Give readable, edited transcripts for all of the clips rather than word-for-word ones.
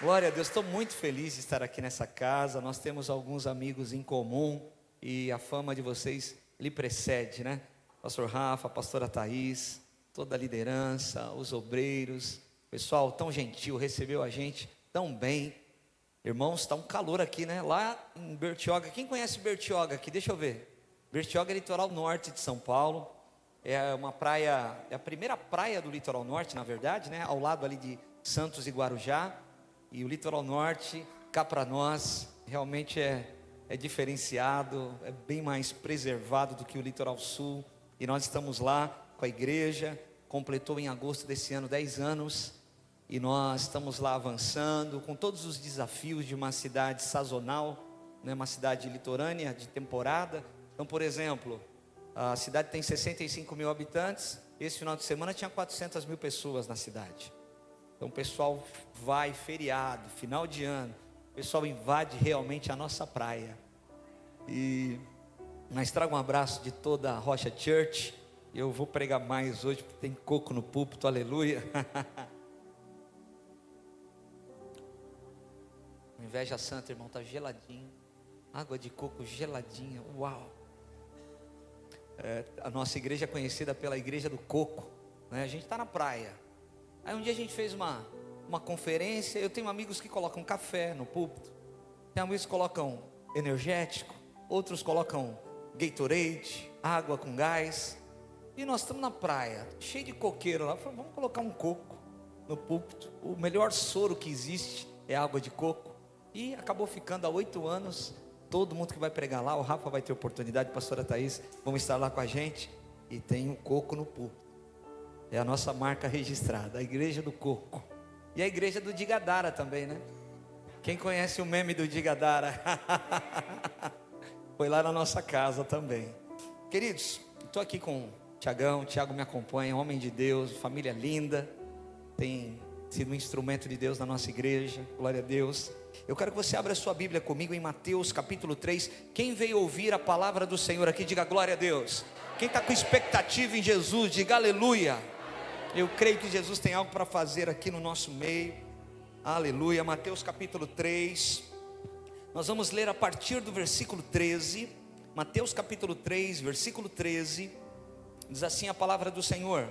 Glória a Deus, estou muito feliz de estar aqui nessa casa. Nós temos alguns amigos em comum e a fama de vocês lhe precede, né? Pastor Rafa, pastora Thaís, toda a liderança, os obreiros, pessoal tão gentil, recebeu a gente tão bem. Irmãos, está um calor aqui, né? Lá em Bertioga, quem conhece Bertioga aqui? Deixa eu ver. Bertioga é litoral norte de São Paulo. É uma praia, é a primeira praia do litoral norte, na verdade, né? Ao lado ali de Santos e Guarujá. E o litoral norte, cá para nós, realmente é diferenciado, é bem mais preservado do que o litoral sul. E nós estamos lá com a igreja, completou em agosto desse ano 10 anos. E nós estamos lá avançando, com todos os desafios de uma cidade sazonal, né, uma cidade litorânea, de temporada. Então, por exemplo, a cidade tem 65 mil habitantes, esse final de semana tinha 400 mil pessoas na cidade. Então o pessoal vai, feriado, final de ano, o pessoal invade realmente a nossa praia. Mas trago um abraço de toda a Rocha Church. Eu vou pregar mais hoje, porque tem coco no púlpito, aleluia. Inveja santa, irmão, tá geladinho. Água de coco geladinha, uau. A nossa igreja é conhecida pela igreja do coco, né? A gente está na praia. Aí um dia a gente fez uma conferência. Eu tenho amigos que colocam café no púlpito, tem amigos que colocam energético, outros colocam Gatorade, água com gás. E nós estamos na praia, cheio de coqueiro lá. Falei, vamos colocar um coco no púlpito. O melhor soro que existe é água de coco. E acabou ficando há 8 anos. Todo mundo que vai pregar lá, o Rafa vai ter oportunidade, a pastora Thaís, vão estar lá com a gente. E tem um coco no púlpito. É a nossa marca registrada, a igreja do coco. E a igreja do Digadara também, né? Quem conhece o meme do Digadara? Foi lá na nossa casa também. Queridos, estou aqui com o Tiagão. Tiago me acompanha, homem de Deus, família linda. Tem sido um instrumento de Deus na nossa igreja, glória a Deus. Eu quero que você abra a sua Bíblia comigo em Mateus capítulo 3. Quem veio ouvir a palavra do Senhor aqui, diga glória a Deus. Quem está com expectativa em Jesus, diga aleluia. Eu creio que Jesus tem algo para fazer aqui no nosso meio. Aleluia. Mateus capítulo 3. Nós vamos ler a partir do versículo 13. Mateus capítulo 3, versículo 13. Diz assim a palavra do Senhor.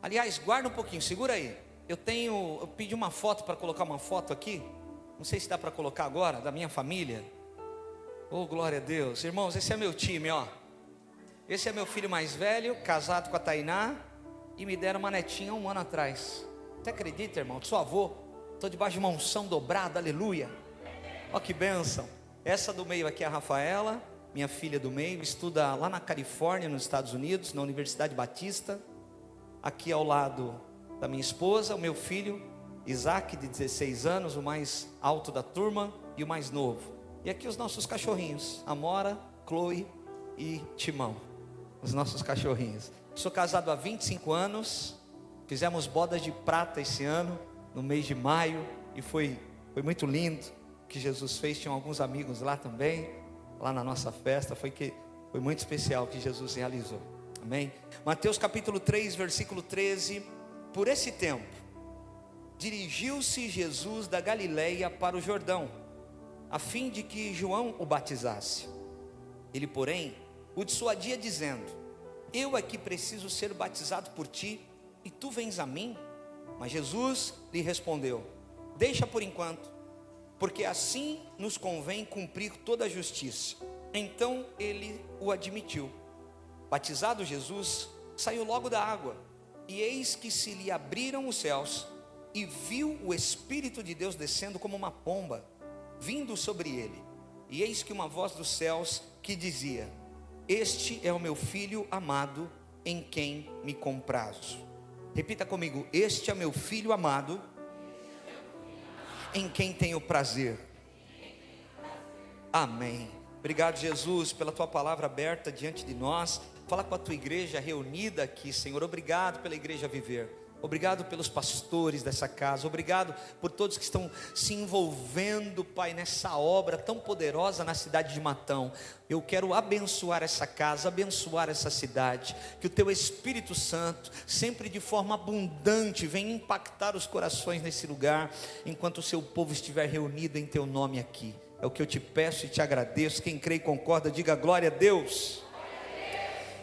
Aliás, guarda um pouquinho, segura aí. Eu pedi uma foto para colocar uma foto aqui. Não sei se dá para colocar agora, da minha família. Oh, glória a Deus. Irmãos, esse é meu time, ó. Esse é meu filho mais velho, casado com a Tainá. E me deram uma netinha 1 ano atrás. Você acredita, irmão? Sou avô. Estou debaixo de uma unção dobrada, aleluia. Ó que bênção. Essa do meio aqui é a Rafaela, minha filha do meio. Estuda lá na Califórnia, nos Estados Unidos, na Universidade Batista. Aqui ao lado da minha esposa, o meu filho Isaac, de 16 anos, o mais alto da turma e o mais novo. E aqui os nossos cachorrinhos, Amora, Chloe e Timão. Os nossos cachorrinhos. Sou casado há 25 anos. Fizemos bodas de prata esse ano, no mês de maio. E foi muito lindo o que Jesus fez. Tinham alguns amigos lá também, lá na nossa festa. Foi muito especial o que Jesus realizou. Amém? Mateus capítulo 3, versículo 13. Por esse tempo, dirigiu-se Jesus da Galileia para o Jordão, a fim de que João o batizasse. Ele, porém, o dissuadia dizendo: eu é que preciso ser batizado por ti, e tu vens a mim? Mas Jesus lhe respondeu: deixa por enquanto, porque assim nos convém cumprir toda a justiça. Então ele o admitiu. Batizado Jesus, saiu logo da água, e eis que se lhe abriram os céus, e viu o Espírito de Deus descendo como uma pomba, vindo sobre ele. E eis que uma voz dos céus que dizia: este é o meu filho amado, em quem me comprazo. Repita comigo: este é meu filho amado, em quem tenho prazer. Amém. Obrigado, Jesus, pela tua palavra aberta diante de nós. Fala com a tua igreja reunida aqui, Senhor. Obrigado pela igreja Viver. Obrigado pelos pastores dessa casa, obrigado por todos que estão se envolvendo, Pai, nessa obra tão poderosa na cidade de Matão. Eu quero abençoar essa casa, abençoar essa cidade, que o Teu Espírito Santo, sempre de forma abundante, venha impactar os corações nesse lugar, enquanto o Seu povo estiver reunido em Teu nome aqui. É o que eu te peço e te agradeço. Quem crê e concorda, diga glória a Deus.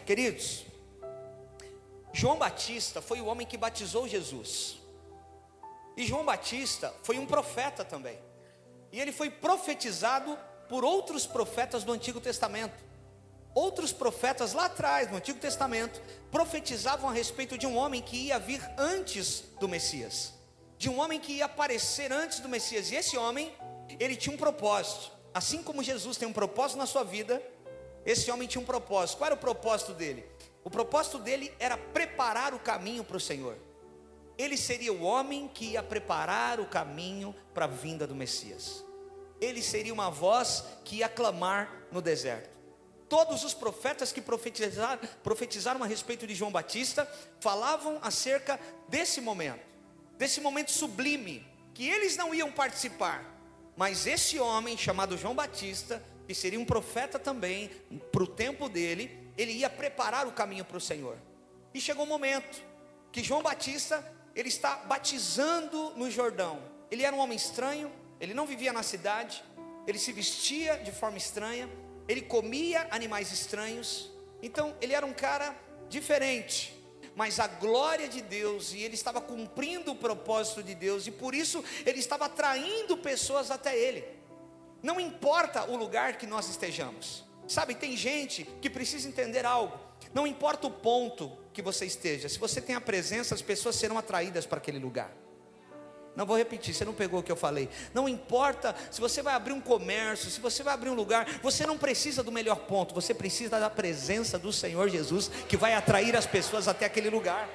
Queridos, João Batista foi o homem que batizou Jesus. E João Batista foi um profeta também. E ele foi profetizado por outros profetas do Antigo Testamento. Outros profetas lá atrás, no Antigo Testamento, profetizavam a respeito de um homem que ia vir antes do Messias. De um homem que ia aparecer antes do Messias. E esse homem, ele tinha um propósito. Assim como Jesus tem um propósito na sua vida, esse homem tinha um propósito. Qual era o propósito dele? O propósito dele era preparar o caminho para o Senhor. Ele seria o homem que ia preparar o caminho para a vinda do Messias. Ele seria uma voz que ia clamar no deserto. Todos os profetas que profetizaram a respeito de João Batista falavam acerca desse momento sublime, que eles não iam participar, mas esse homem chamado João Batista, que seria um profeta também para o tempo dele, ele ia preparar o caminho para o Senhor. E chegou um momento que João Batista, ele está batizando no Jordão. Ele era um homem estranho, ele não vivia na cidade, ele se vestia de forma estranha, ele comia animais estranhos. Então ele era um cara diferente, mas a glória de Deus, e ele estava cumprindo o propósito de Deus, e por isso ele estava atraindo pessoas até ele. Não importa o lugar que nós estejamos. Sabe, tem gente que precisa entender algo. Não importa o ponto que você esteja, se você tem a presença, as pessoas serão atraídas para aquele lugar. Não vou repetir, você não pegou o que eu falei. Não importa se você vai abrir um comércio, se você vai abrir um lugar, você não precisa do melhor ponto, você precisa da presença do Senhor Jesus, que vai atrair as pessoas até aquele lugar.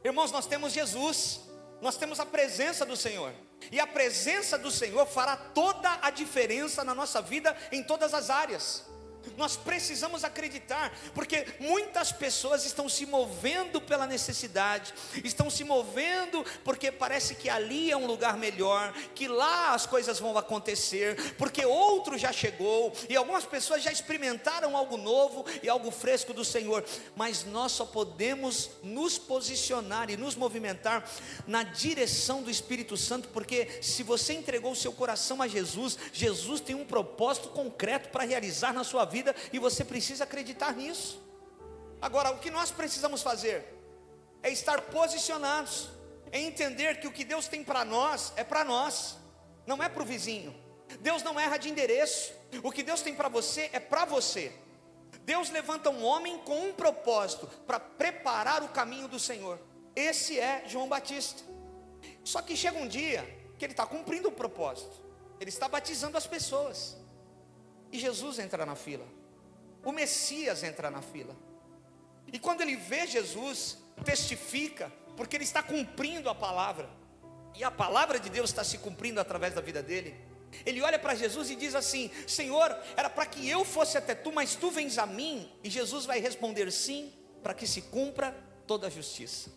Irmãos, nós temos Jesus, nós temos a presença do Senhor, e a presença do Senhor fará toda a diferença na nossa vida, em todas as áreas. Nós precisamos acreditar, porque muitas pessoas estão se movendo pela necessidade, estão se movendo porque parece que ali é um lugar melhor, que lá as coisas vão acontecer, porque outro já chegou, e algumas pessoas já experimentaram algo novo e algo fresco do Senhor. Mas nós só podemos nos posicionar e nos movimentar na direção do Espírito Santo, porque se você entregou o seu coração a Jesus, Jesus tem um propósito concreto para realizar na sua vida, e você precisa acreditar nisso. Agora, o que nós precisamos fazer é estar posicionados, é entender que o que Deus tem para nós é para nós, não é para o vizinho. Deus não erra de endereço. O que Deus tem para você é para você. Deus levanta um homem com um propósito, para preparar o caminho do Senhor. Esse é João Batista. Só que chega um dia que ele está cumprindo o propósito, ele está batizando as pessoas, e Jesus entra na fila, o Messias entra na fila. E quando ele vê Jesus, testifica, porque ele está cumprindo a palavra, e a palavra de Deus está se cumprindo através da vida dele. Ele olha para Jesus e diz assim: Senhor, era para que eu fosse até tu, mas tu vens a mim? E Jesus vai responder: sim, para que se cumpra toda a justiça.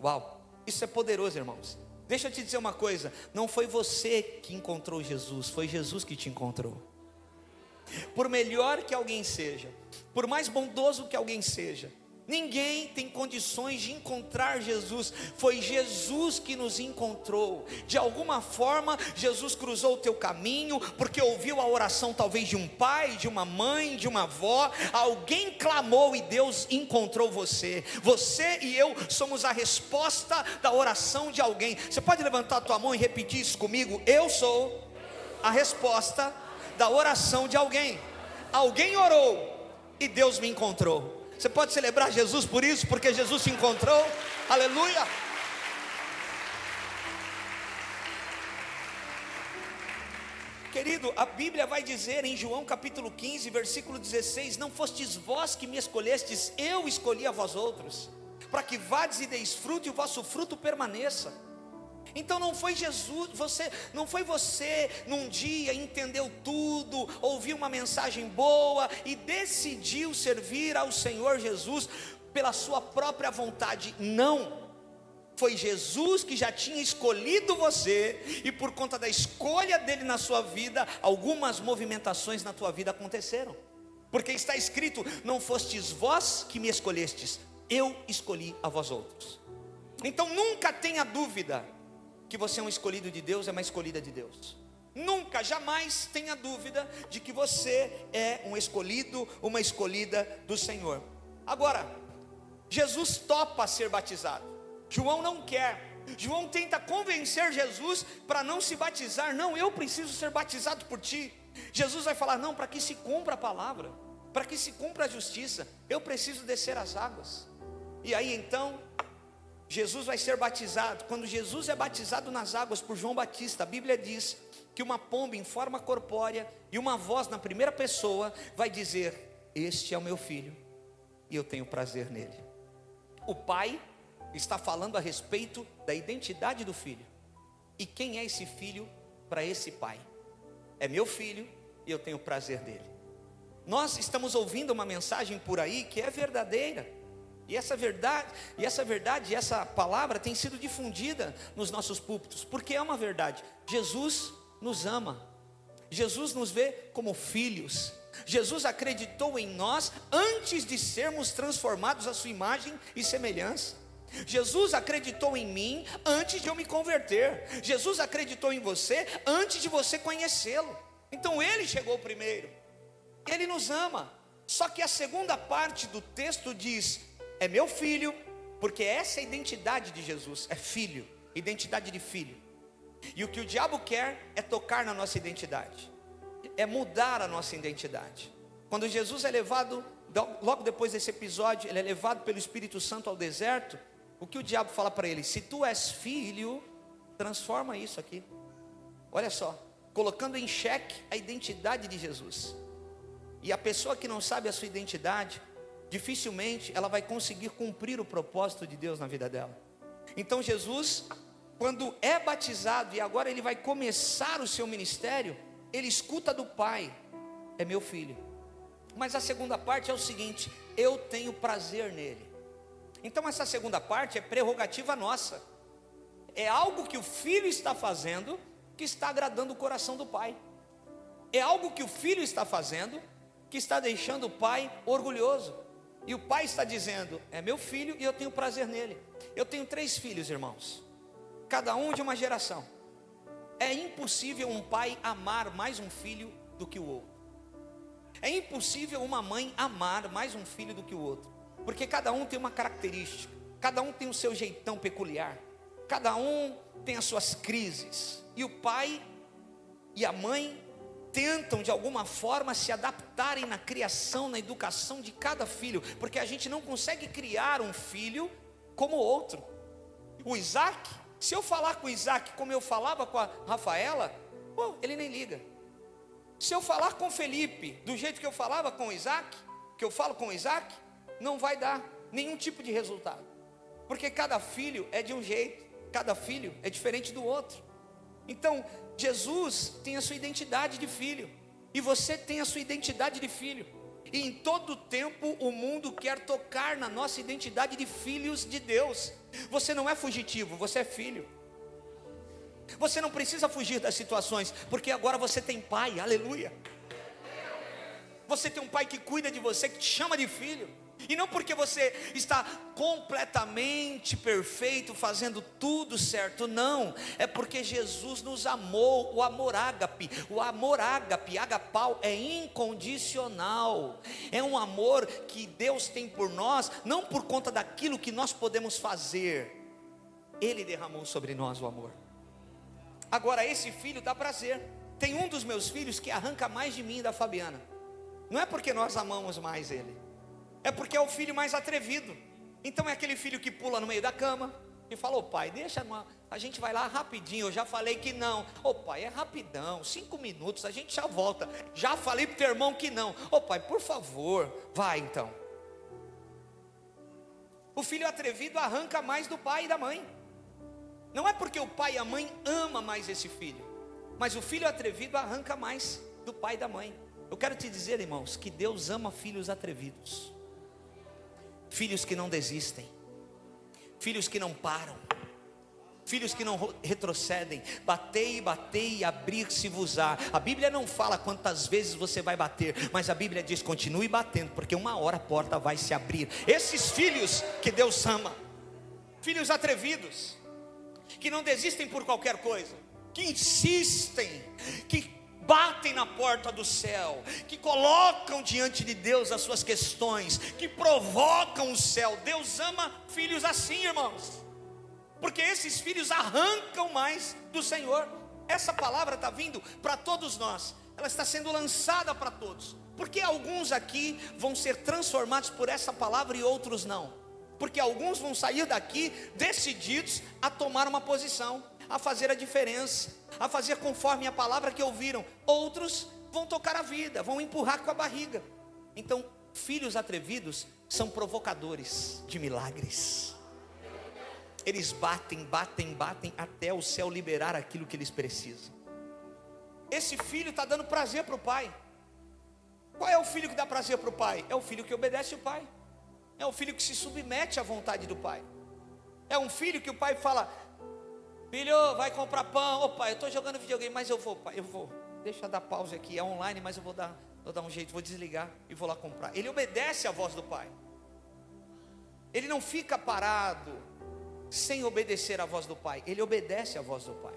Uau, isso é poderoso, irmãos. Deixa eu te dizer uma coisa, não foi você que encontrou Jesus, foi Jesus que te encontrou. Por melhor que alguém seja, por mais bondoso que alguém seja, ninguém tem condições de encontrar Jesus. Foi Jesus que nos encontrou. De alguma forma Jesus cruzou o teu caminho, porque ouviu a oração talvez de um pai, de uma mãe, de uma avó. Alguém clamou e Deus encontrou você. Você e eu somos a resposta da oração de alguém. Você pode levantar a tua mão e repetir isso comigo? Eu sou a resposta da oração de alguém. Alguém orou e Deus me encontrou. Você pode celebrar Jesus por isso, porque Jesus te encontrou. Aleluia. Querido, a Bíblia vai dizer em João capítulo 15, versículo 16: não fostes vós que me escolhestes, eu escolhi a vós outros, para que vades e deis fruto e o vosso fruto permaneça. Então não foi você num dia entendeu tudo, ouviu uma mensagem boa e decidiu servir ao Senhor Jesus pela sua própria vontade. Não, Foi Jesus que já tinha escolhido você, e por conta da escolha dele na sua vida, algumas movimentações na tua vida aconteceram. Porque está escrito: não fostes vós que me escolhestes, eu escolhi a vós outros. Então nunca tenha dúvida que você é um escolhido de Deus, é uma escolhida de Deus. Nunca, jamais tenha dúvida de que você é um escolhido, uma escolhida do Senhor. Agora, Jesus topa ser batizado. João não quer. João tenta convencer Jesus para não se batizar. Não, eu preciso ser batizado por ti. Jesus vai falar: não, para que se cumpra a palavra, para que se cumpra a justiça, eu preciso descer as águas. E aí então Jesus vai ser batizado. Quando Jesus é batizado nas águas por João Batista, a Bíblia diz que uma pomba em forma corpórea e uma voz na primeira pessoa vai dizer: este é o meu filho e eu tenho prazer nele. O pai está falando a respeito da identidade do filho. E quem é esse filho para esse pai? É meu filho e eu tenho prazer nele. Nós estamos ouvindo uma mensagem por aí que é verdadeira. E essa verdade, essa palavra tem sido difundida nos nossos púlpitos, porque é uma verdade. Jesus nos ama. Jesus nos vê como filhos. Jesus acreditou em nós antes de sermos transformados à sua imagem e semelhança. Jesus acreditou em mim antes de eu me converter. Jesus acreditou em você antes de você conhecê-lo. Então ele chegou primeiro. Ele nos ama. Só que a segunda parte do texto diz: é meu filho, porque essa é a identidade de Jesus, é filho, identidade de filho. E o que o diabo quer é tocar na nossa identidade, é mudar a nossa identidade. Quando Jesus é levado, logo depois desse episódio, ele é levado pelo Espírito Santo ao deserto. O que o diabo fala para ele? Se tu és filho, transforma isso aqui. Olha só, colocando em xeque a identidade de Jesus. E a pessoa que não sabe a sua identidade, dificilmente ela vai conseguir cumprir o propósito de Deus na vida dela. Então Jesus, quando é batizado e agora ele vai começar o seu ministério, ele escuta do Pai: é meu filho. Mas a segunda parte é o seguinte: eu tenho prazer nele. Então essa segunda parte é prerrogativa nossa. É algo que o filho está fazendo que está agradando o coração do pai. É algo que o filho está fazendo que está deixando o pai orgulhoso. E o pai está dizendo: é meu filho e eu tenho prazer nele. Eu tenho 3 filhos, irmãos, cada um de uma geração. É impossível um pai amar mais um filho do que o outro. É impossível uma mãe amar mais um filho do que o outro, porque cada um tem uma característica, cada um tem o seu jeitão peculiar, cada um tem as suas crises. E o pai e a mãe tentam de alguma forma se adaptarem na criação, na educação de cada filho, porque a gente não consegue criar um filho como o outro. O Isaac, se eu falar com o Isaac como eu falava com a Rafaela, ele nem liga. Se eu falar com o Felipe do jeito que eu falava com o Isaac, que eu falo com o Isaac, não vai dar nenhum tipo de resultado, porque cada filho é de um jeito, cada filho é diferente do outro. Então Jesus tem a sua identidade de filho, e você tem a sua identidade de filho. E em todo tempo o mundo quer tocar na nossa identidade de filhos de Deus. Você não é fugitivo, você é filho. Você não precisa fugir das situações, porque agora você tem pai, aleluia. Você tem um pai que cuida de você, que te chama de filho. E não porque você está completamente perfeito, fazendo tudo certo, não. É porque Jesus nos amou. O amor ágape, agapau, é incondicional. É um amor que Deus tem por nós, não por conta daquilo que nós podemos fazer. Ele derramou sobre nós o amor. Agora esse filho dá prazer. Tem um dos meus filhos que arranca mais de mim e da Fabiana. Não é porque nós amamos mais ele, é porque é o filho mais atrevido. Então é aquele filho que pula no meio da cama e fala: ô pai, deixa, a gente vai lá rapidinho, eu já falei que não. Ô pai, é rapidão, 5 minutos, a gente já volta. Já falei pro teu irmão que não. Ô pai, por favor, vai então. O filho atrevido arranca mais do pai e da mãe. Não é porque o pai e a mãe amam mais esse filho, mas o filho atrevido arranca mais do pai e da mãe. Eu quero te dizer, irmãos, que Deus ama filhos atrevidos, filhos que não desistem, filhos que não param, filhos que não retrocedem. Batei, batei e abrir-se-vos-á. A Bíblia não fala quantas vezes você vai bater, mas a Bíblia diz: continue batendo, porque uma hora a porta vai se abrir. Esses filhos que Deus ama, filhos atrevidos, que não desistem por qualquer coisa, que insistem, que batem na porta do céu, que colocam diante de Deus as suas questões, que provocam o céu. Deus ama filhos assim, irmãos, porque esses filhos arrancam mais do Senhor. Essa palavra está vindo para todos nós, ela está sendo lançada para todos, porque alguns aqui vão ser transformados por essa palavra e outros não, porque alguns vão sair daqui decididos a tomar uma posição, a fazer a diferença, a fazer conforme a palavra que ouviram. Outros vão tocar a vida, vão empurrar com a barriga. Então, filhos atrevidos são provocadores de milagres. Eles batem, batem, batem até o céu liberar aquilo que eles precisam. Esse filho está dando prazer para o pai. Qual é o filho que dá prazer para o pai? É o filho que obedece o pai. É o filho que se submete à vontade do pai. É um filho que o pai fala: filho, vai comprar pão. Ô pai, eu estou jogando videogame, mas eu vou, pai, eu vou. Deixa eu dar pausa aqui, é online, mas eu vou dar um jeito, vou desligar e vou lá comprar. Ele obedece à voz do pai. Ele não fica parado sem obedecer à voz do pai. Ele obedece à voz do pai.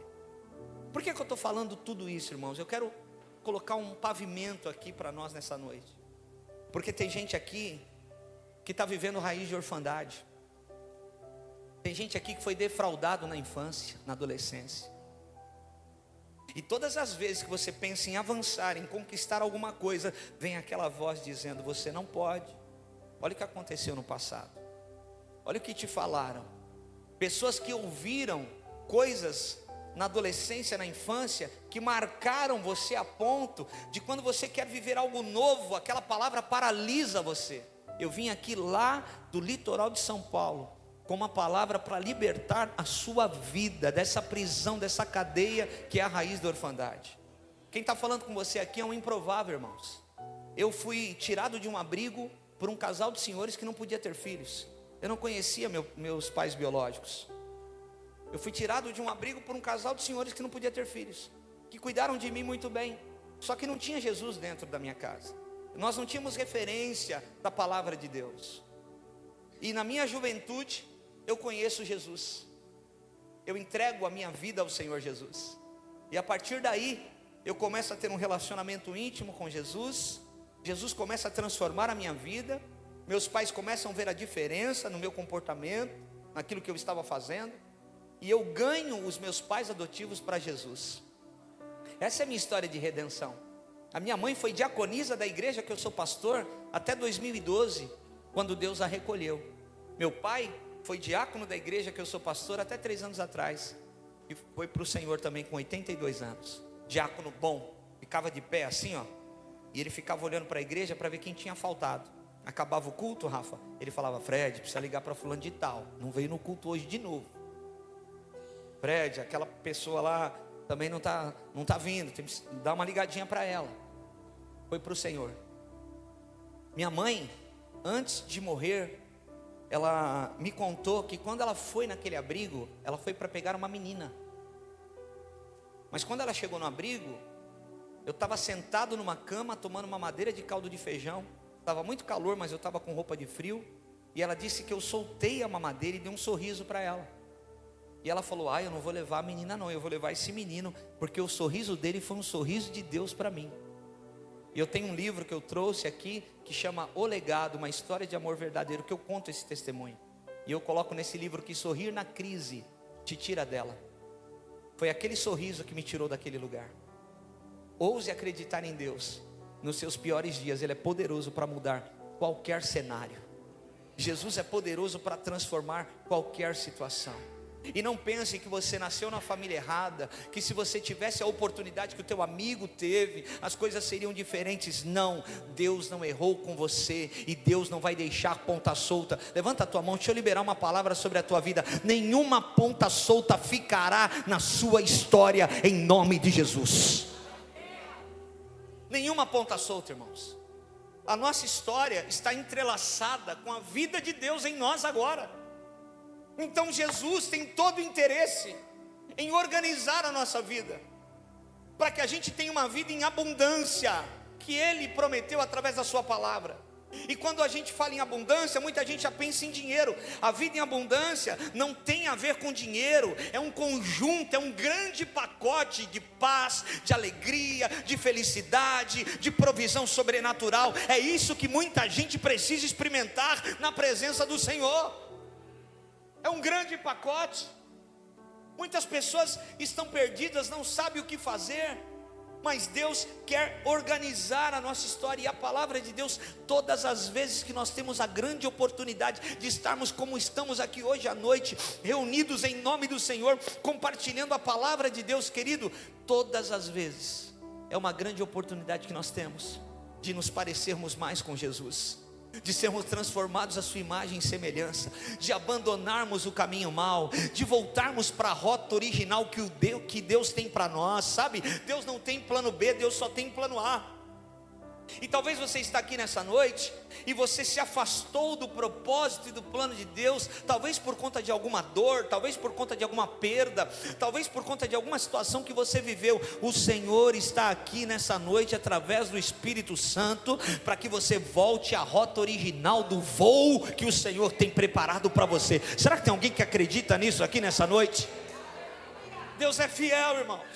Por que eu estou falando tudo isso, irmãos? Eu quero colocar um pavimento aqui para nós nessa noite, porque tem gente aqui que está vivendo raiz de orfandade. Tem gente aqui que foi defraudado na infância, na adolescência. E todas as vezes que você pensa em avançar, em conquistar alguma coisa, vem aquela voz dizendo: você não pode. Olha o que aconteceu no passado. Olha o que te falaram. Pessoas que ouviram coisas na adolescência, na infância, que marcaram você a ponto de quando você quer viver algo novo, aquela palavra paralisa você. Eu vim aqui lá do litoral de São Paulo com uma palavra para libertar a sua vida dessa prisão, dessa cadeia que é a raiz da orfandade. Quem está falando com você aqui é um improvável, irmãos. Eu fui tirado de um abrigo por um casal de senhores que não podia ter filhos. Eu não conhecia meus pais biológicos. Eu fui tirado de um abrigo por um casal de senhores que não podia ter filhos, que cuidaram de mim muito bem, só que não tinha Jesus dentro da minha casa. Nós não tínhamos referência da palavra de Deus. E na minha juventude eu conheço Jesus, eu entrego a minha vida ao Senhor Jesus, e a partir daí eu começo a ter um relacionamento íntimo com Jesus. Jesus começa a transformar a minha vida. Meus pais começam a ver a diferença no meu comportamento, naquilo que eu estava fazendo, e eu ganho os meus pais adotivos para Jesus. Essa é a minha história de redenção. A minha mãe foi diaconisa da igreja que eu sou pastor até 2012, quando Deus a recolheu. Meu pai foi diácono da igreja que eu sou pastor até 3 anos atrás, e foi para o Senhor também com 82 anos. Diácono bom, ficava de pé assim, ó, e ele ficava olhando para a igreja para ver quem tinha faltado. Acabava o culto, Rafa, ele falava: Fred, precisa ligar para fulano de tal, não veio no culto hoje de novo. Fred, aquela pessoa lá também não tá vindo, tem que dar uma ligadinha para ela. Foi para o Senhor. Minha mãe, antes de morrer, ela me contou que quando ela foi naquele abrigo, ela foi para pegar uma menina. Mas quando ela chegou no abrigo, eu estava sentado numa cama, tomando uma madeira de caldo de feijão. Estava muito calor, mas eu estava com roupa de frio. E ela disse que eu soltei a mamadeira e dei um sorriso para ela. E ela falou: eu não vou levar a menina não, eu vou levar esse menino, porque o sorriso dele foi um sorriso de Deus para mim. E eu tenho um livro que eu trouxe aqui, que chama O Legado, uma história de amor verdadeiro, que eu conto esse testemunho. E eu coloco nesse livro que sorrir na crise te tira dela. Foi aquele sorriso que me tirou daquele lugar. Ouse acreditar em Deus. Nos seus piores dias, Ele é poderoso para mudar qualquer cenário. Jesus é poderoso para transformar qualquer situação. E não pense que você nasceu na família errada, que se você tivesse a oportunidade que o teu amigo teve, as coisas seriam diferentes. Não, Deus não errou com você, e Deus não vai deixar ponta solta. Levanta a tua mão, deixa eu liberar uma palavra sobre a tua vida. Nenhuma ponta solta ficará na sua história, em nome de Jesus. Nenhuma ponta solta, irmãos. A nossa história está entrelaçada com a vida de Deus em nós agora. Então Jesus tem todo o interesse em organizar a nossa vida, para que a gente tenha uma vida em abundância, que Ele prometeu através da sua palavra. E quando a gente fala em abundância, muita gente já pensa em dinheiro. A vida em abundância não tem a ver com dinheiro, é um conjunto, é um grande pacote de paz, de alegria, de felicidade, de provisão sobrenatural. É isso que muita gente precisa experimentar na presença do Senhor. É um grande pacote. Muitas pessoas estão perdidas, não sabem o que fazer, mas Deus quer organizar a nossa história. E a palavra de Deus, todas as vezes que nós temos a grande oportunidade de estarmos como estamos aqui hoje à noite, reunidos em nome do Senhor, compartilhando a palavra de Deus, querido, todas as vezes é uma grande oportunidade que nós temos de nos parecermos mais com Jesus, de sermos transformados à sua imagem e semelhança, de abandonarmos o caminho mau, de voltarmos para a rota original que Deus tem para nós, sabe? Deus não tem plano B, Deus só tem plano A. E talvez você está aqui nessa noite e você se afastou do propósito e do plano de Deus, talvez por conta de alguma dor, talvez por conta de alguma perda, talvez por conta de alguma situação que você viveu. O Senhor está aqui nessa noite através do Espírito Santo para que você volte à rota original do voo que o Senhor tem preparado para você. Será que tem alguém que acredita nisso aqui nessa noite? Deus é fiel, irmãos.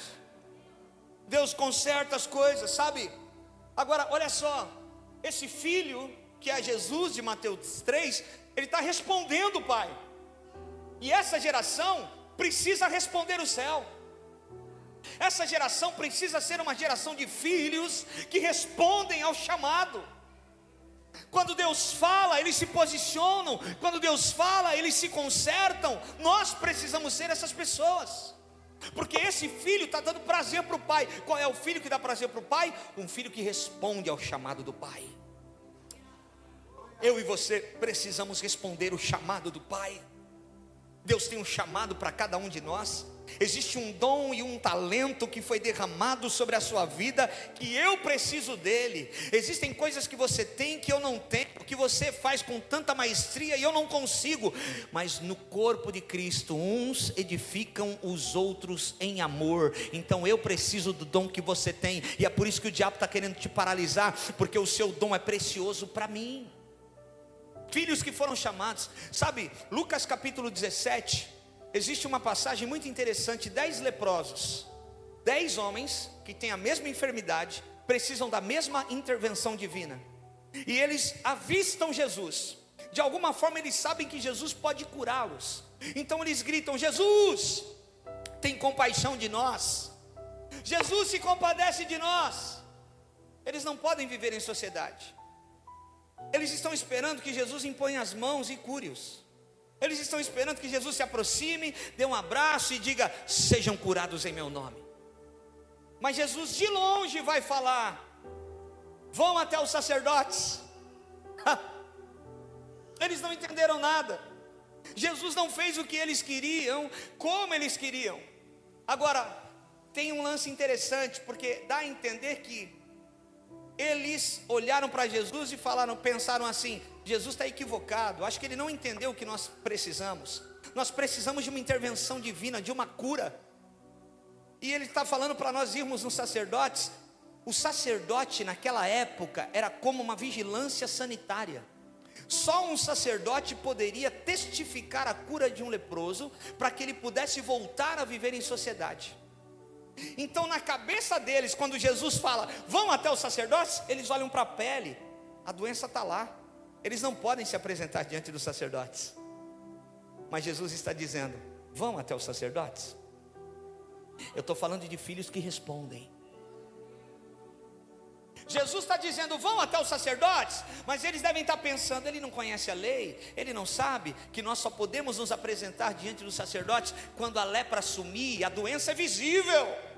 Deus conserta as coisas, sabe? Agora, olha só, esse filho, que é Jesus de Mateus 3, ele está respondendo o Pai. E essa geração precisa responder o céu. Essa geração precisa ser uma geração de filhos que respondem ao chamado. Quando Deus fala, eles se posicionam. Quando Deus fala, eles se consertam. Nós precisamos ser essas pessoas, porque esse filho está dando prazer para o pai. Qual é o filho que dá prazer para o pai? Um filho que responde ao chamado do pai. Eu e você precisamos responder o chamado do pai. Deus tem um chamado para cada um de nós. Existe um dom e um talento que foi derramado sobre a sua vida, que eu preciso dele. Existem coisas que você tem que eu não tenho, que você faz com tanta maestria e eu não consigo. Mas no corpo de Cristo, uns edificam os outros em amor. Então eu preciso do dom que você tem, e é por isso que o diabo está querendo te paralisar, porque o seu dom é precioso para mim. Filhos que foram chamados, sabe, Lucas capítulo 17, existe uma passagem muito interessante. 10 leprosos, 10 homens que têm a mesma enfermidade, precisam da mesma intervenção divina, e eles avistam Jesus. De alguma forma eles sabem que Jesus pode curá-los, então eles gritam: Jesus, tem compaixão de nós, Jesus se compadece de nós. Eles não podem viver em sociedade. Eles estão esperando que Jesus imponha as mãos e cure-os. Eles estão esperando que Jesus se aproxime, dê um abraço e diga: sejam curados em meu nome. Mas Jesus de longe vai falar: vão até os sacerdotes. Eles não entenderam nada. Jesus não fez o que eles queriam, como eles queriam. Agora, tem um lance interessante, porque dá a entender que eles olharam para Jesus e pensaram assim: Jesus está equivocado, acho que ele não entendeu o que nós precisamos. Nós precisamos de uma intervenção divina, de uma cura. E ele está falando para nós irmos nos sacerdotes. O sacerdote naquela época era como uma vigilância sanitária. Só um sacerdote poderia testificar a cura de um leproso, para que ele pudesse voltar a viver em sociedade. Então na cabeça deles, quando Jesus fala: vão até os sacerdotes, eles olham para a pele. A doença está lá, eles não podem se apresentar diante dos sacerdotes. Mas Jesus está dizendo: vão até os sacerdotes. Eu estou falando de filhos que respondem. Jesus está dizendo: vão até os sacerdotes, mas eles devem estar pensando: ele não conhece a lei, ele não sabe que nós só podemos nos apresentar diante dos sacerdotes quando a lepra sumir, a doença é visível.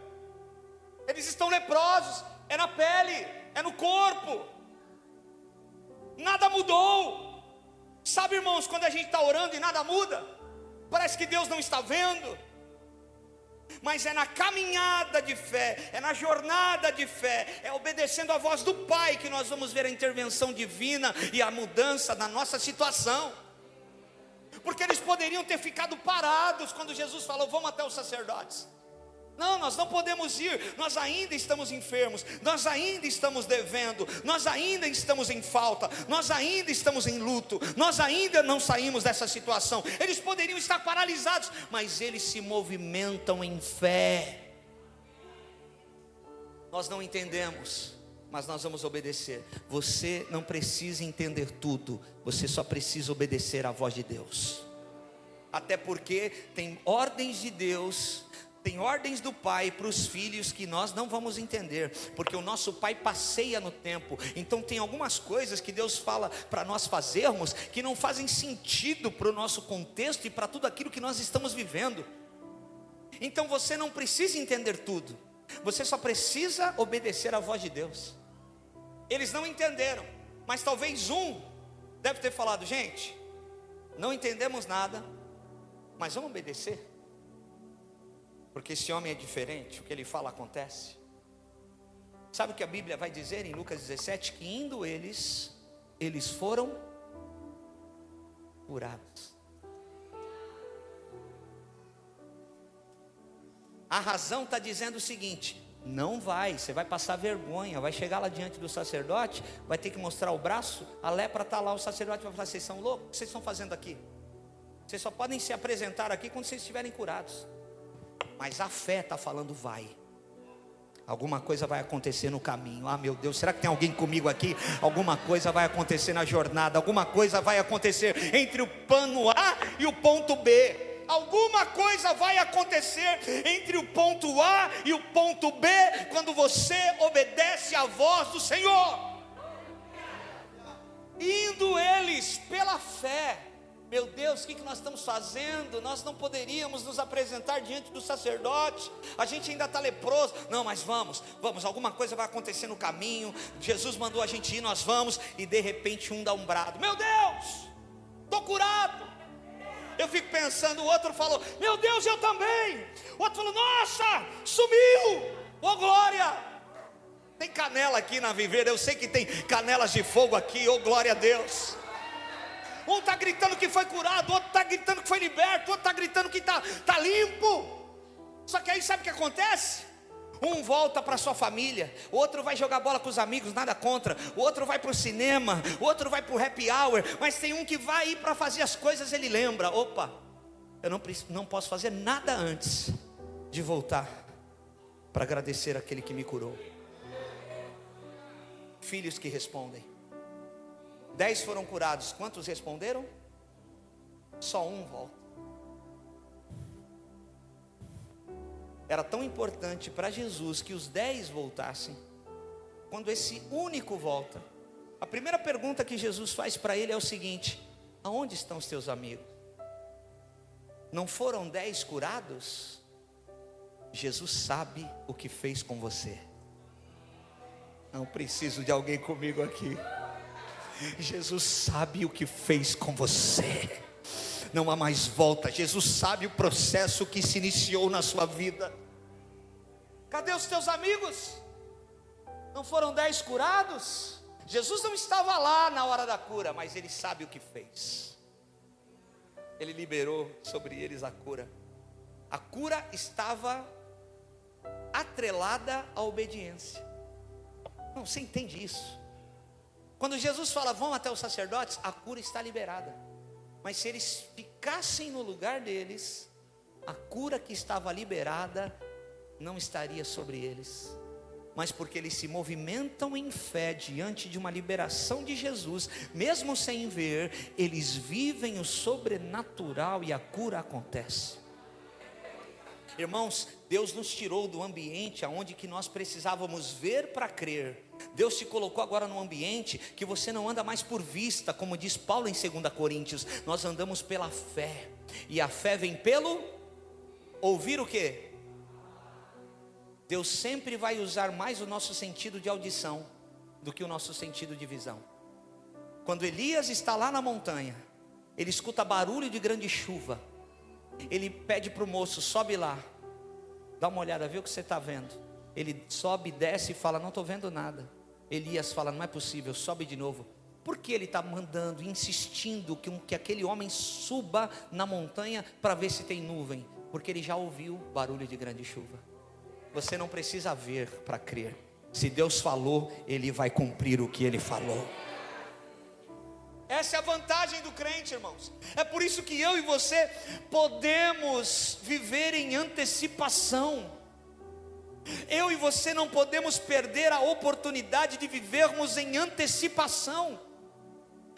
Eles estão leprosos, é na pele, é no corpo, nada mudou. Sabe, irmãos, quando a gente está orando e nada muda, parece que Deus não está vendo. Mas é na caminhada de fé, é na jornada de fé, é obedecendo a voz do Pai que nós vamos ver a intervenção divina e a mudança na nossa situação. porque eles poderiam ter ficado parados quando Jesus falou: vamos até os sacerdotes. Não, nós não podemos ir, nós ainda estamos enfermos, nós ainda estamos devendo, nós ainda estamos em falta, nós ainda estamos em luto, nós ainda não saímos dessa situação. Eles poderiam estar paralisados, mas eles se movimentam em fé. Nós não entendemos, mas nós vamos obedecer. Você não precisa entender tudo, você só precisa obedecer à voz de Deus. Até porque tem ordens de Deus, tem ordens do Pai para os filhos que nós não vamos entender, porque o nosso Pai passeia no tempo. Então tem algumas coisas que Deus fala para nós fazermos que não fazem sentido para o nosso contexto e para tudo aquilo que nós estamos vivendo. Então você não precisa entender tudo, você só precisa obedecer à voz de Deus. Eles não entenderam, mas talvez um deve ter falado: gente, não entendemos nada, mas vamos obedecer. Porque esse homem é diferente, o que ele fala acontece. Sabe o que a Bíblia vai dizer em Lucas 17? Que indo eles foram curados. A razão está dizendo o seguinte: não vai, você vai passar vergonha, vai chegar lá diante do sacerdote, vai ter que mostrar o braço, a lepra está lá, o sacerdote vai falar: vocês são loucos? O que vocês estão fazendo aqui? Vocês só podem se apresentar aqui quando vocês estiverem curados. Mas a fé está falando: vai, alguma coisa vai acontecer no caminho. Ah, meu Deus, será que tem alguém comigo aqui? Alguma coisa vai acontecer na jornada, alguma coisa vai acontecer entre o plano A e o ponto B. Alguma coisa vai acontecer entre o ponto A e o ponto B, quando você obedece à voz do Senhor. Indo eles pela fé. Meu Deus, o que nós estamos fazendo? Nós não poderíamos nos apresentar diante do sacerdote, a gente ainda está leproso. Não, mas vamos, alguma coisa vai acontecer no caminho. Jesus mandou a gente ir, nós vamos. E de repente um dá um brado: meu Deus, estou curado. Eu fico pensando, o outro falou: meu Deus, eu também. O outro falou: nossa, sumiu, oh glória. Tem canela aqui na Viver, eu sei que tem canelas de fogo aqui, oh glória a Deus. Um está gritando que foi curado, outro está gritando que foi liberto, outro está gritando que está limpo. Só que aí sabe o que acontece? Um volta para sua família, o outro vai jogar bola com os amigos, nada contra. O outro vai para o cinema, o outro vai para o happy hour. Mas tem um que vai ir para fazer as coisas, ele lembra: opa, eu não posso fazer nada antes de voltar para agradecer aquele que me curou. Filhos que respondem. 10 foram curados, quantos responderam? Só um volta. Era tão importante para Jesus que os 10 voltassem. Quando esse único volta, a primeira pergunta que Jesus faz para ele é o seguinte: aonde estão os teus amigos? Não foram 10 curados? Jesus sabe o que fez com você. Não preciso de alguém comigo aqui. Jesus sabe o que fez com você. Não há mais volta. Jesus sabe o processo que se iniciou na sua vida. Cadê os teus amigos? Não foram 10 curados? Jesus não estava lá na hora da cura, mas Ele sabe o que fez. Ele liberou sobre eles a cura. A cura estava atrelada à obediência. Não, você entende isso? Quando Jesus fala: vão até os sacerdotes, a cura está liberada. Mas se eles ficassem no lugar deles, a cura que estava liberada não estaria sobre eles. Mas porque eles se movimentam em fé diante de uma liberação de Jesus, mesmo sem ver, eles vivem o sobrenatural e a cura acontece. Irmãos, Deus nos tirou do ambiente onde que nós precisávamos ver para crer. Deus te colocou agora num ambiente que você não anda mais por vista, como diz Paulo em 2 Coríntios. Nós andamos pela fé. E a fé vem pelo ouvir o quê? Deus sempre vai usar mais o nosso sentido de audição do que o nosso sentido de visão. Quando Elias está lá na montanha, ele escuta barulho de grande chuva. Ele pede para o moço: sobe lá, dá uma olhada, vê o que você está vendo. Ele sobe, desce e fala: não estou vendo nada. Elias fala: não é possível, sobe de novo. Por que ele está mandando, insistindo que aquele homem suba na montanha para ver se tem nuvem? Porque ele já ouviu barulho de grande chuva. Você não precisa ver para crer. Se Deus falou, Ele vai cumprir o que Ele falou. Essa é a vantagem do crente, irmãos. É por isso que eu e você podemos viver em antecipação. Eu e você não podemos perder a oportunidade de vivermos em antecipação.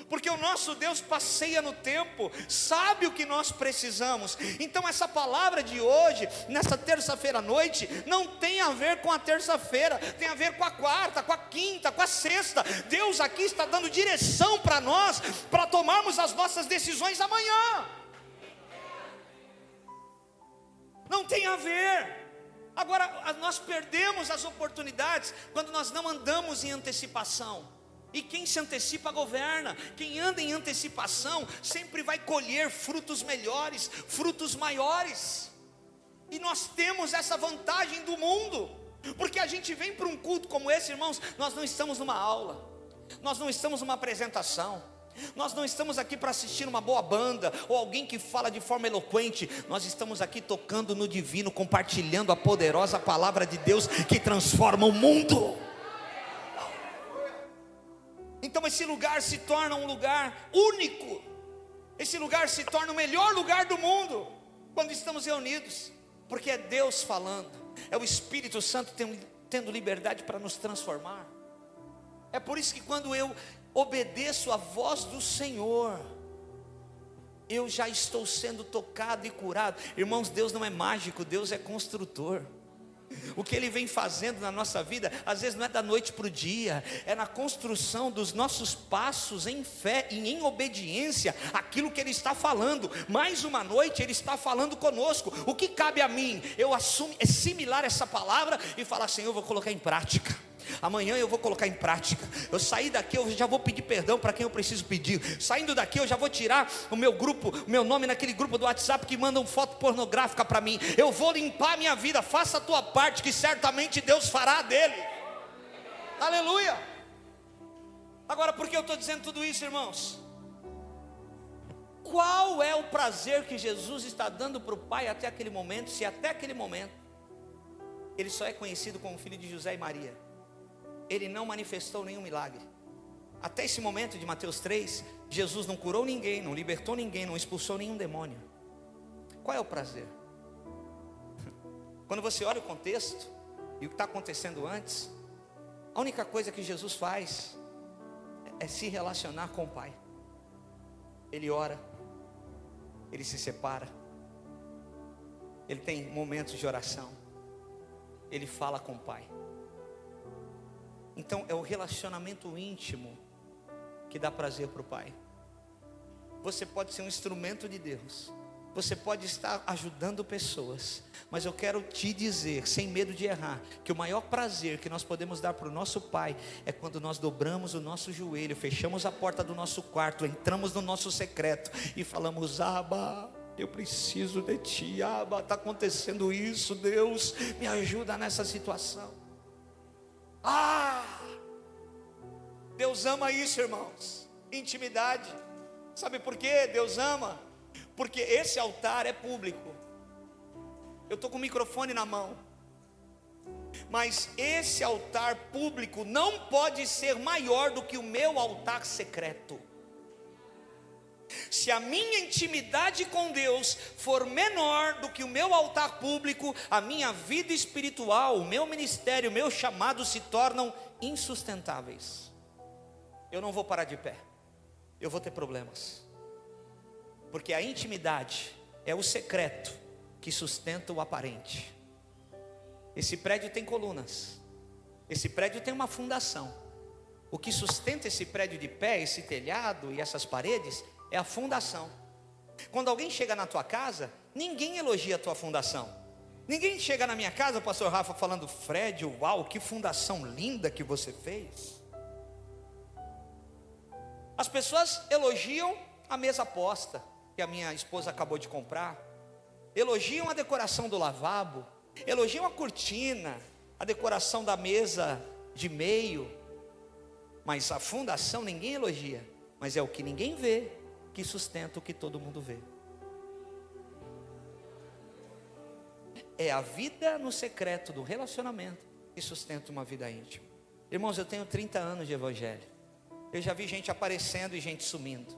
Porque o nosso Deus passeia no tempo, sabe o que nós precisamos. Então essa palavra de hoje, nessa terça-feira à noite, não tem a ver com a terça-feira, tem a ver com a quarta, com a quinta, com a sexta. Deus aqui está dando direção para nós, para tomarmos as nossas decisões amanhã. Não tem a ver. Agora, nós perdemos as oportunidades quando nós não andamos em antecipação. E quem se antecipa governa. Quem anda em antecipação sempre vai colher frutos melhores, frutos maiores. E nós temos essa vantagem do mundo, porque a gente vem para um culto como esse, irmãos. Nós não estamos numa aula, nós não estamos numa apresentação, nós não estamos aqui para assistir uma boa banda ou alguém que fala de forma eloquente. Nós estamos aqui tocando no divino, compartilhando a poderosa palavra de Deus que transforma o mundo. Então esse lugar se torna um lugar único. Esse lugar se torna o melhor lugar do mundo quando estamos reunidos, porque é Deus falando, é o Espírito Santo tendo liberdade para nos transformar. É por isso que quando eu obedeço a voz do Senhor, eu já estou sendo tocado e curado. Irmãos, Deus não é mágico, Deus é construtor. O que Ele vem fazendo na nossa vida, às vezes não é da noite para o dia, é na construção dos nossos passos em fé e em obediência àquilo que Ele está falando. Mais uma noite Ele está falando conosco. O que cabe a mim? Eu assimilar essa palavra e falar: Senhor, eu vou colocar em prática. Amanhã eu vou colocar em prática. Eu sair daqui, eu já vou pedir perdão para quem eu preciso pedir. Saindo daqui, eu já vou tirar o meu grupo, o meu nome naquele grupo do WhatsApp que mandam foto pornográfica para mim. Eu vou limpar a minha vida. Faça a tua parte, que certamente Deus fará dele. Aleluia. Agora, por que eu estou dizendo tudo isso, irmãos? Qual é o prazer que Jesus está dando para o Pai até aquele momento? Se até aquele momento Ele só é conhecido como filho de José e Maria, Ele não manifestou nenhum milagre. Até esse momento de Mateus 3, Jesus não curou ninguém, não libertou ninguém, não expulsou nenhum demônio. Qual é o prazer? Quando você olha o contexto e o que está acontecendo antes, a única coisa que Jesus faz é se relacionar com o Pai. Ele ora, Ele se separa, Ele tem momentos de oração, Ele fala com o Pai. Então é o relacionamento íntimo que dá prazer para o Pai. Você pode ser um instrumento de Deus, você pode estar ajudando pessoas, mas eu quero te dizer, sem medo de errar, que o maior prazer que nós podemos dar para o nosso Pai é quando nós dobramos o nosso joelho, fechamos a porta do nosso quarto, entramos no nosso secreto e falamos: Abba, eu preciso de Ti. Abba, está acontecendo isso, Deus, me ajuda nessa situação. Deus ama isso, irmãos. Intimidade. Sabe por quê Deus ama? Porque esse altar é público. Eu estou com o microfone na mão, mas esse altar público não pode ser maior do que o meu altar secreto. Se a minha intimidade com Deus for menor do que o meu altar público, a minha vida espiritual, o meu ministério, o meu chamado se tornam insustentáveis. Eu não vou parar de pé, eu vou ter problemas, porque a intimidade é o secreto que sustenta o aparente. Esse prédio tem colunas, esse prédio tem uma fundação. O que sustenta esse prédio de pé, esse telhado e essas paredes, é a fundação. Quando alguém chega na tua casa, ninguém elogia a tua fundação. Ninguém chega na minha casa, o pastor Rafa, falando: Fred, uau, que fundação linda que você fez. As pessoas elogiam a mesa posta que a minha esposa acabou de comprar, elogiam a decoração do lavabo, elogiam a cortina, a decoração da mesa de meio. Mas a fundação ninguém elogia, mas é o que ninguém vê que sustenta o que todo mundo vê. É a vida no secreto do relacionamento que sustenta uma vida íntima. Irmãos, eu tenho 30 anos de evangelho. Eu já vi gente aparecendo e gente sumindo.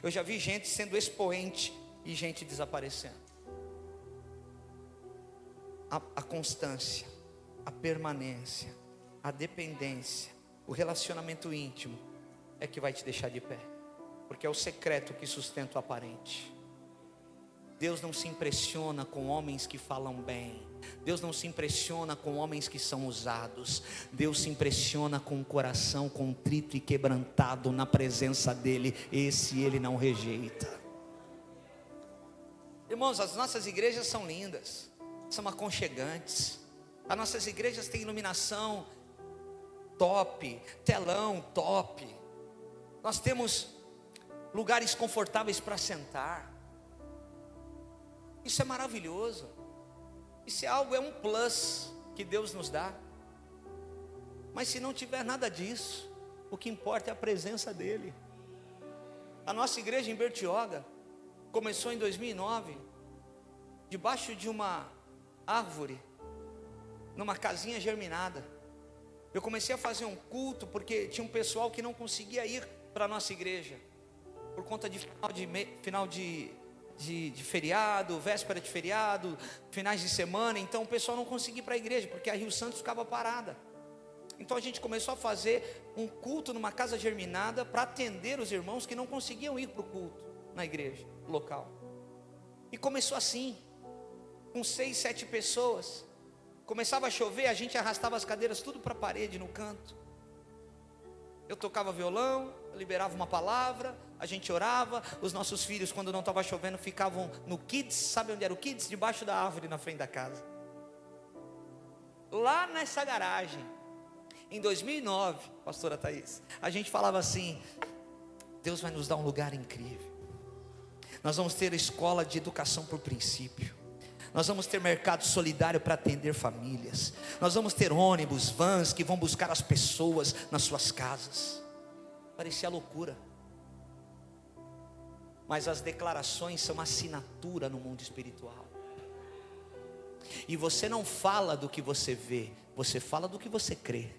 Eu já vi gente sendo expoente e gente desaparecendo. A constância, a permanência, a dependência, o relacionamento íntimo é que vai te deixar de pé, porque é o secreto que sustenta o aparente. Deus não se impressiona com homens que falam bem. Deus não se impressiona com homens que são usados. Deus se impressiona com um coração contrito e quebrantado na presença dEle. Esse Ele não rejeita. Irmãos, as nossas igrejas são lindas, são aconchegantes. As nossas igrejas têm iluminação top, telão top. Nós temos lugares confortáveis para sentar. Isso é maravilhoso. Isso é um plus que Deus nos dá. Mas se não tiver nada disso, o que importa é a presença dEle. A nossa igreja em Bertioga começou em 2009, debaixo de uma árvore, numa casinha germinada. Eu comecei a fazer um culto porque tinha um pessoal que não conseguia ir para a nossa igreja por conta de final de feriado, véspera de feriado, finais de semana. Então o pessoal não conseguia ir para a igreja, porque a Rio Santos ficava parada. Então a gente começou a fazer um culto numa casa germinada para atender os irmãos que não conseguiam ir para o culto na igreja local. E começou assim, com 6, 7 pessoas. Começava a chover, a gente arrastava as cadeiras tudo para a parede, no canto. Eu tocava violão, liberava uma palavra, a gente orava. Os nossos filhos, quando não estava chovendo, ficavam no Kids. Sabe onde era o Kids? Debaixo da árvore, na frente da casa. Lá nessa garagem, em 2009, pastora Thaís, a gente falava assim: Deus vai nos dar um lugar incrível. Nós vamos ter escola de educação por princípio. Nós vamos ter mercado solidário para atender famílias. Nós vamos ter ônibus, vans que vão buscar as pessoas nas suas casas. Parecia loucura. Mas as declarações são assinatura no mundo espiritual. E você não fala do que você vê, você fala do que você crê.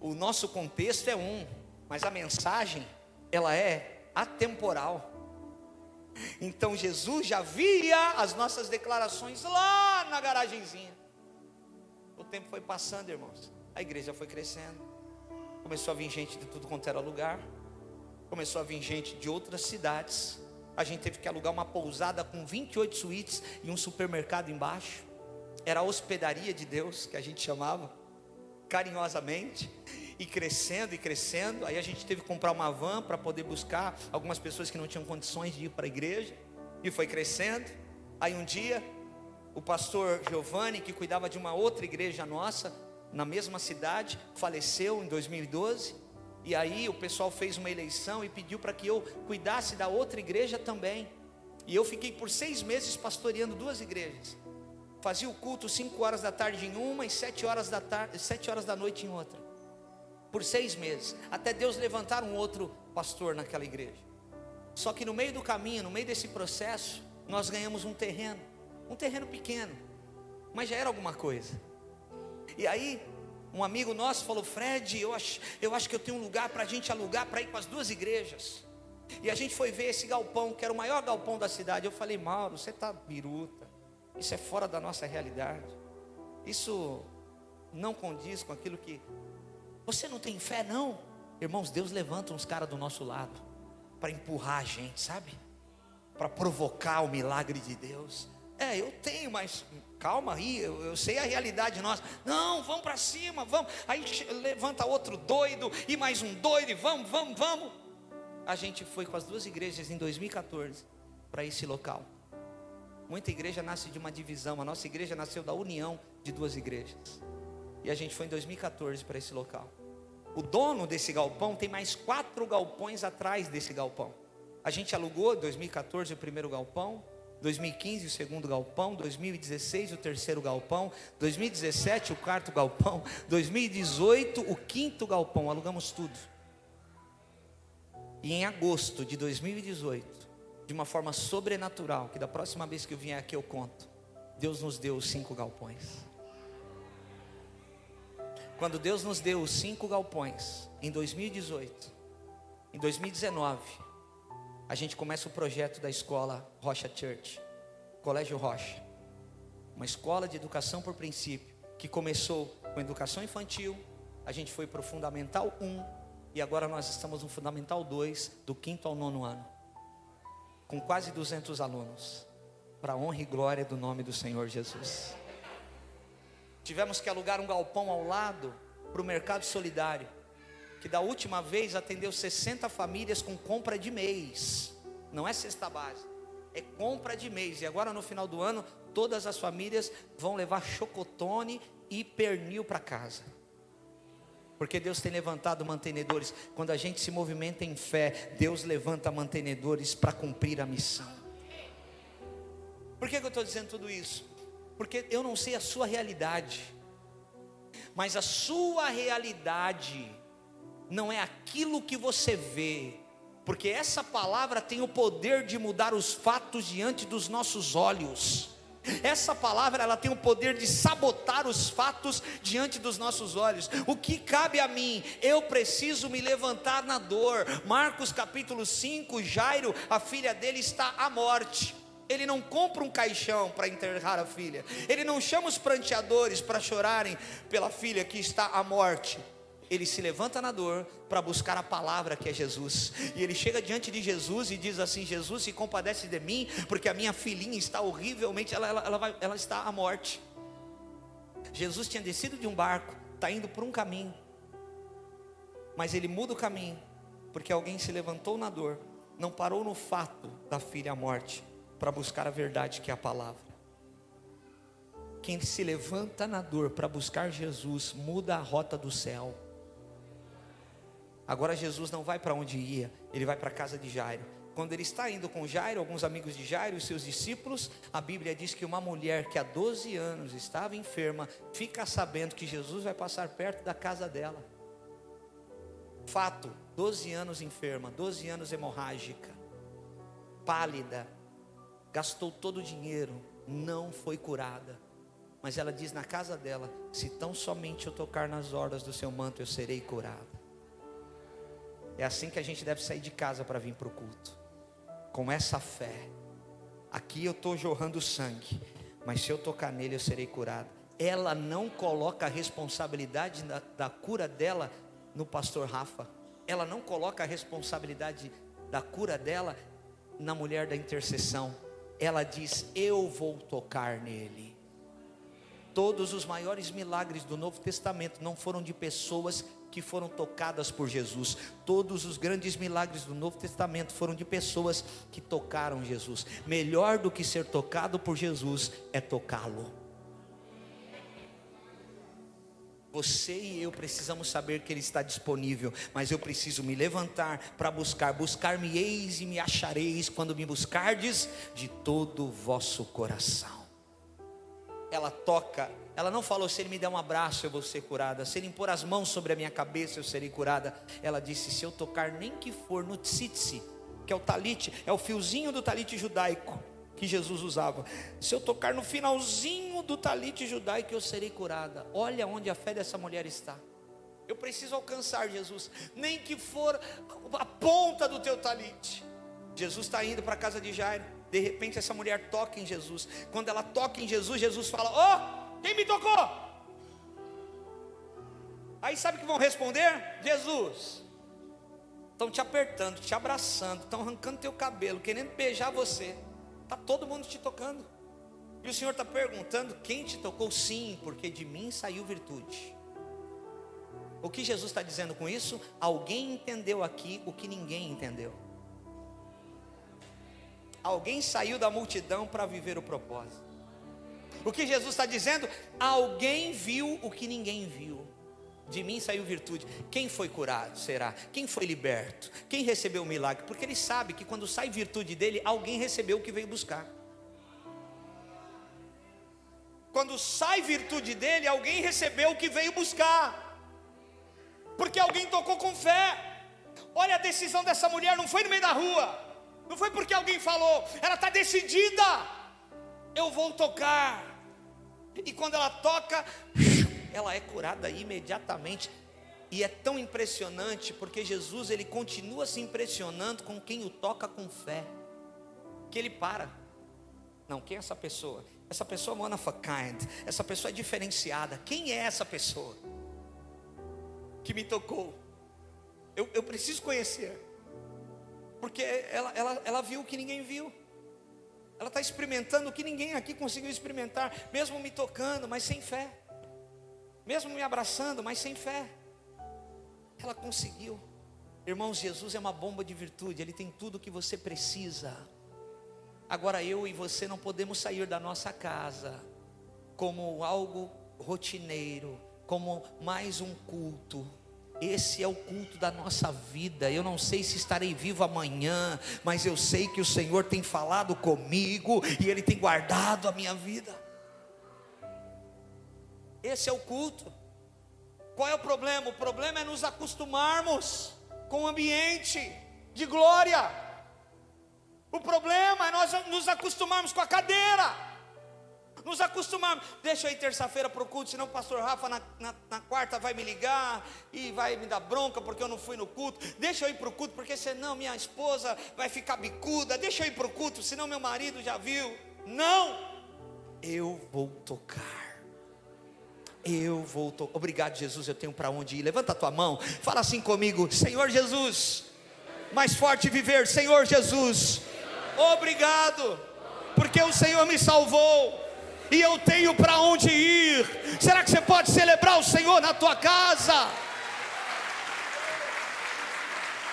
O nosso contexto é mas a mensagem, ela é atemporal. Então Jesus já via as nossas declarações lá na garagenzinha. O tempo foi passando, irmãos. A igreja foi crescendo. Começou a vir gente de tudo quanto era lugar. Começou a vir gente de outras cidades. A gente teve que alugar uma pousada com 28 suítes e um supermercado embaixo. Era a hospedaria de Deus, que a gente chamava carinhosamente. E crescendo, aí a gente teve que comprar uma van para poder buscar algumas pessoas que não tinham condições de ir para a igreja. E foi crescendo. Aí um dia, o pastor Giovanni, que cuidava de uma outra igreja nossa, na mesma cidade, faleceu em 2012. E aí o pessoal fez uma eleição e pediu para que eu cuidasse da outra igreja também. E eu fiquei por 6 meses pastoreando 2 igrejas. Fazia o culto 5 horas da tarde em uma e 7 horas da noite em outra. Por 6 meses, até Deus levantar um outro pastor naquela igreja. Só que no meio do caminho, no meio desse processo, nós ganhamos um terreno pequeno, mas já era alguma coisa. E aí, um amigo nosso falou: Fred, eu acho que eu tenho um lugar para a gente alugar para ir para as 2 igrejas. E a gente foi ver esse galpão, que era o maior galpão da cidade. Eu falei: Mauro, você está biruta, isso é fora da nossa realidade, isso não condiz com aquilo que... Você não tem fé não? Irmãos, Deus levanta uns caras do nosso lado para empurrar a gente, sabe? Para provocar o milagre de Deus. Eu tenho, mas calma aí, eu sei a realidade nossa. Não, vamos para cima, vamos. Aí levanta outro doido e mais um doido e vamos. A gente foi com as 2 igrejas em 2014 para esse local. Muita igreja nasce de uma divisão. A nossa igreja nasceu da união de 2 igrejas. E a gente foi em 2014 para esse local. O dono desse galpão tem mais 4 galpões atrás desse galpão. A gente alugou em 2014 o primeiro galpão. 2015 o segundo galpão, 2016 o terceiro galpão, 2017 o quarto galpão, 2018 o quinto galpão, alugamos tudo. E em agosto de 2018, de uma forma sobrenatural, que da próxima vez que eu vier aqui eu conto, Deus nos deu os 5 galpões. Quando Deus nos deu os 5 galpões, em 2018, em 2019, a gente começa o projeto da escola Rocha Church, Colégio Rocha, uma escola de educação por princípio, que começou com educação infantil, a gente foi para o Fundamental 1, e agora nós estamos no Fundamental 2, do 5º ao 9º ano, com quase 200 alunos, para a honra e glória do nome do Senhor Jesus. Tivemos que alugar um galpão ao lado, para o Mercado Solidário, que da última vez atendeu 60 famílias com compra de mês, não é cesta básica, é compra de mês, e agora no final do ano, todas as famílias vão levar chocotone e pernil para casa, porque Deus tem levantado mantenedores. Quando a gente se movimenta em fé, Deus levanta mantenedores para cumprir a missão. Por que eu estou dizendo tudo isso? Porque eu não sei a sua realidade, mas a sua realidade não é aquilo que você vê, porque essa palavra tem o poder de mudar os fatos diante dos nossos olhos. Essa palavra, ela tem o poder de sabotar os fatos diante dos nossos olhos. O que cabe a mim? Eu preciso me levantar na dor. Marcos capítulo 5, Jairo, a filha dele está à morte. Ele não compra um caixão para enterrar a filha. Ele não chama os pranteadores para chorarem pela filha que está à morte. Ele se levanta na dor para buscar a palavra que é Jesus. E ele chega diante de Jesus e diz assim: Jesus, se compadece de mim, porque a minha filhinha está horrivelmente, ela está à morte. Jesus tinha descido de um barco, está indo por um caminho, mas ele muda o caminho, porque alguém se levantou na dor, não parou no fato da filha à morte, para buscar a verdade que é a palavra. Quem se levanta na dor para buscar Jesus, muda a rota do céu. Agora Jesus não vai para onde ia, ele vai para a casa de Jairo. Quando ele está indo com Jairo, alguns amigos de Jairo e seus discípulos, a Bíblia diz que uma mulher que há 12 anos estava enferma, fica sabendo que Jesus vai passar perto da casa dela. Fato, 12 anos enferma, 12 anos hemorrágica, pálida, gastou todo o dinheiro, não foi curada. Mas ela diz na casa dela: se tão somente eu tocar nas orlas do seu manto, eu serei curada. É assim que a gente deve sair de casa para vir para o culto, com essa fé. Aqui eu estou jorrando sangue, mas se eu tocar nele eu serei curada. Ela não coloca a responsabilidade da cura dela no pastor Rafa. Ela não coloca a responsabilidade da cura dela na mulher da intercessão. Ela diz: eu vou tocar nele. Todos os maiores milagres do Novo Testamento não foram de pessoas que foram tocadas por Jesus. Todos os grandes milagres do Novo Testamento foram de pessoas que tocaram Jesus. Melhor do que ser tocado por Jesus é tocá-lo. Você e eu precisamos saber que Ele está disponível, mas eu preciso me levantar para buscar. Buscar-me-eis e me achareis, quando me buscardes de todo o vosso coração. Ela toca, ela não falou: se ele me der um abraço eu vou ser curada, se ele impor as mãos sobre a minha cabeça eu serei curada. Ela disse: se eu tocar nem que for no tzitzi, que é o talite, é o fiozinho do talite judaico que Jesus usava, se eu tocar no finalzinho do talite judaico eu serei curada. Olha onde a fé dessa mulher está. Eu preciso alcançar Jesus, nem que for a ponta do teu talite. Jesus está indo para a casa de Jairo. De repente essa mulher toca em Jesus. Quando ela toca em Jesus, Jesus fala: oh, quem me tocou? Aí sabe o que vão responder? Jesus. Estão te apertando, te abraçando, estão arrancando teu cabelo, querendo beijar você. Está todo mundo te tocando. E o Senhor está perguntando: quem te tocou? Sim, porque de mim saiu virtude. O que Jesus está dizendo com isso? Alguém entendeu aqui o que ninguém entendeu. Alguém saiu da multidão para viver o propósito. O que Jesus está dizendo? Alguém viu o que ninguém viu. De mim saiu virtude. Quem foi curado? Será? Quem foi liberto? Quem recebeu o milagre? Porque ele sabe que quando sai virtude dele, alguém recebeu o que veio buscar. quando sai virtude dele, alguém recebeu o que veio buscar, porque alguém tocou com fé. Olha a decisão dessa mulher, não foi no meio da rua, não foi porque alguém falou, ela está decidida, eu vou tocar. E quando ela toca, ela é curada imediatamente. E é tão impressionante, porque Jesus, ele continua se impressionando com quem o toca com fé, que ele para. Não, quem é essa pessoa? Essa pessoa é one of a kind, essa pessoa é diferenciada. Quem é essa pessoa que me tocou? Eu preciso conhecer, porque ela viu o que ninguém viu. Ela está experimentando o que ninguém aqui conseguiu experimentar, mesmo me tocando, mas sem fé, mesmo me abraçando, mas sem fé. Ela conseguiu. Irmãos, Jesus é uma bomba de virtude, Ele tem tudo o que você precisa. Agora eu e você não podemos sair da nossa casa como algo rotineiro, como mais um culto. Esse é o culto da nossa vida. Eu não sei se estarei vivo amanhã, mas eu sei que o Senhor tem falado comigo e Ele tem guardado a minha vida. Esse é o culto. Qual é o problema? O problema é nos acostumarmos com o ambiente de glória. O problema é nós nos acostumarmos com a cadeira, nos acostumarmos. Deixa eu ir terça-feira para o culto, senão o pastor Rafa na quarta vai me ligar e vai me dar bronca porque eu não fui no culto. Deixa eu ir para o culto, porque senão minha esposa vai ficar bicuda. Deixa eu ir para o culto, senão meu marido já viu. Não, eu vou tocar. Obrigado, Jesus, eu tenho para onde ir. Levanta a tua mão, fala assim comigo: Senhor Jesus. Mais forte viver: Senhor Jesus, obrigado, porque o Senhor me salvou e eu tenho para onde ir. Será que você pode celebrar o Senhor na tua casa?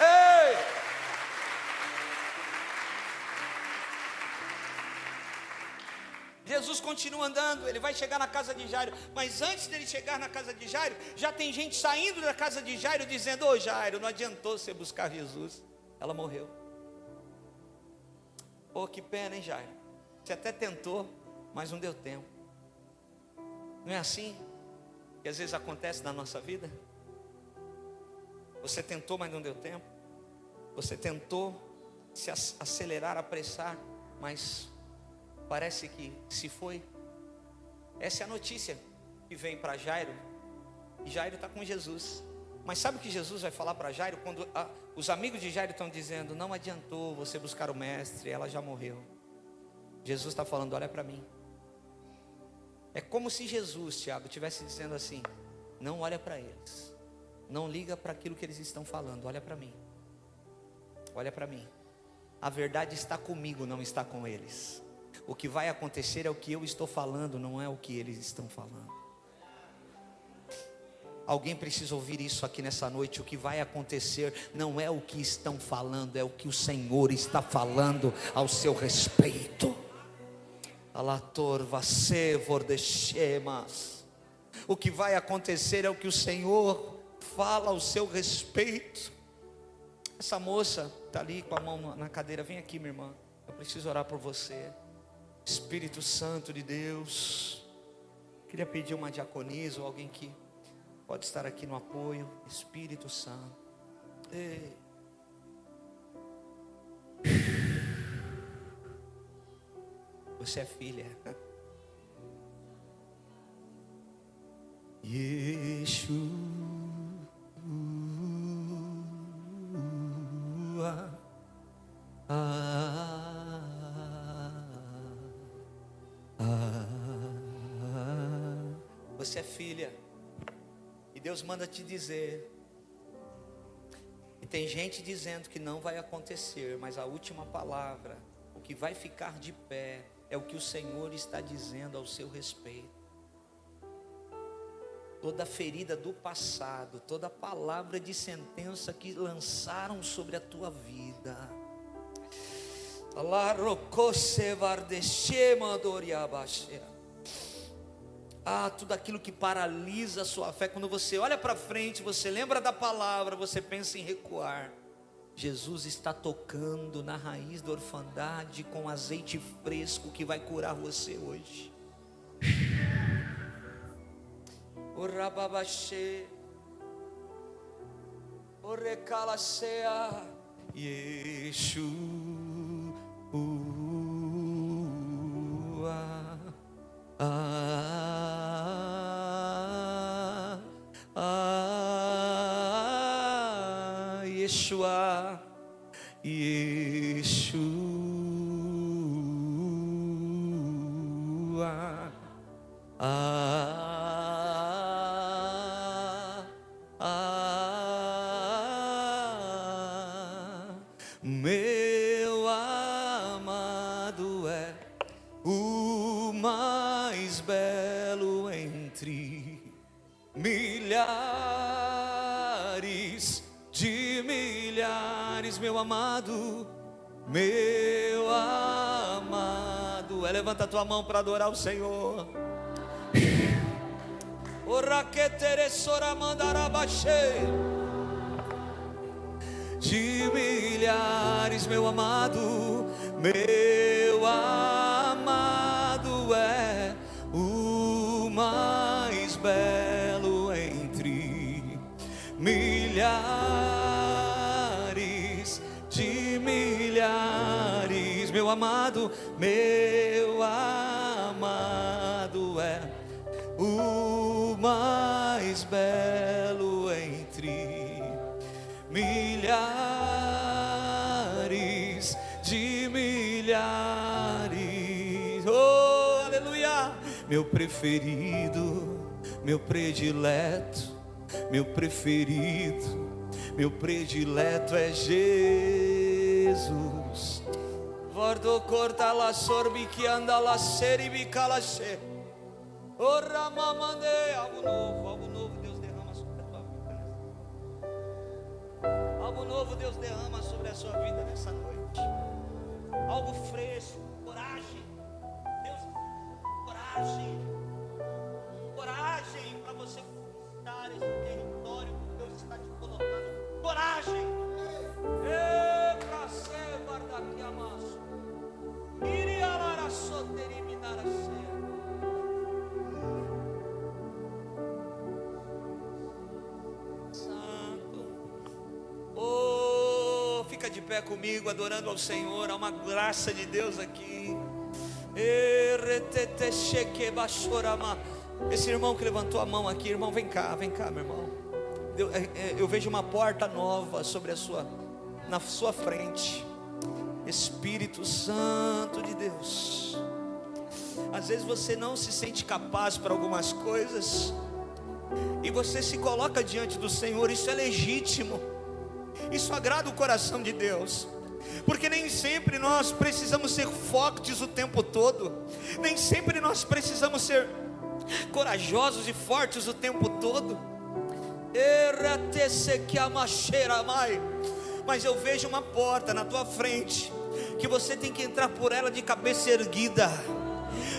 Ei! Jesus continua andando, ele vai chegar na casa de Jairo, mas antes dele chegar na casa de Jairo, já tem gente saindo da casa de Jairo dizendo: ô Jairo, não adiantou você buscar Jesus, ela morreu. Oh, que pena, hein, Jairo? Você até tentou, mas não deu tempo. Não é assim que às vezes acontece na nossa vida? Você tentou, mas não deu tempo. Você tentou se acelerar, apressar, mas parece que se foi. Essa é a notícia que vem para Jairo. E Jairo está com Jesus. Mas sabe o que Jesus vai falar para Jairo? Quando os amigos de Jairo estão dizendo: não adiantou você buscar o mestre, ela já morreu. Jesus está falando: olha para mim. É como se Jesus, Tiago, estivesse dizendo assim: não olha para eles, não liga para aquilo que eles estão falando, olha para mim. Olha para mim. A verdade está comigo, não está com eles. O que vai acontecer é o que eu estou falando, não é o que eles estão falando. Alguém precisa ouvir isso aqui nessa noite. O que vai acontecer não é o que estão falando, é o que o Senhor está falando ao seu respeito. O que vai acontecer é o que o Senhor fala ao seu respeito. Essa moça está ali com a mão na cadeira. Vem aqui, minha irmã, eu preciso orar por você. Espírito Santo de Deus, queria pedir uma diaconisa ou alguém que pode estar aqui no apoio. Espírito Santo. Ei. Você é filha. Yeshua. Você é filha, e Deus manda te dizer. E tem gente dizendo que não vai acontecer, mas a última palavra, o que vai ficar de pé, é o que o Senhor está dizendo ao seu respeito. Toda ferida do passado, toda palavra de sentença que lançaram sobre a tua vida, tudo aquilo que paralisa a sua fé. Quando você olha para frente, você lembra da palavra, você pensa em recuar. Jesus está tocando na raiz da orfandade com azeite fresco que vai curar você hoje. Rababaxê, Orecalacea, Yeshua. Yeshua, Yeshua, meu amado é o mais belo entre milhares de milhares, meu amado é. Levanta a tua mão para adorar o Senhor. De milhares, meu amado é o mais belo entre milhares de milhares, meu amado é o mais belo entre milhares de milhares. Oh, aleluia! Meu preferido, meu predileto, meu predileto é Jesus. Vordo corta la sorbi que anda la seribi calache. Ora mamande, algo novo, Deus derrama sobre a tua vida. Algo novo Deus derrama sobre a sua vida nessa noite. Algo fresco, coragem. Deus, coragem para você conquistar esse território que Deus está te colocando. Coragem. Para ser guardar-te amasso. Iria lara soteriminar a ser. Fica de pé comigo, adorando ao Senhor. Há uma graça de Deus aqui. Esse irmão que levantou a mão aqui, irmão, vem cá, meu irmão. Eu vejo uma porta nova na sua frente. Espírito Santo de Deus. Às vezes você não se sente capaz para algumas coisas e você se coloca diante do Senhor. Isso é legítimo. Isso agrada o coração de Deus, porque nem sempre nós precisamos ser fortes o tempo todo, nem sempre nós precisamos ser corajosos e fortes o tempo todo. Mas eu vejo uma porta na tua frente, que você tem que entrar por ela de cabeça erguida.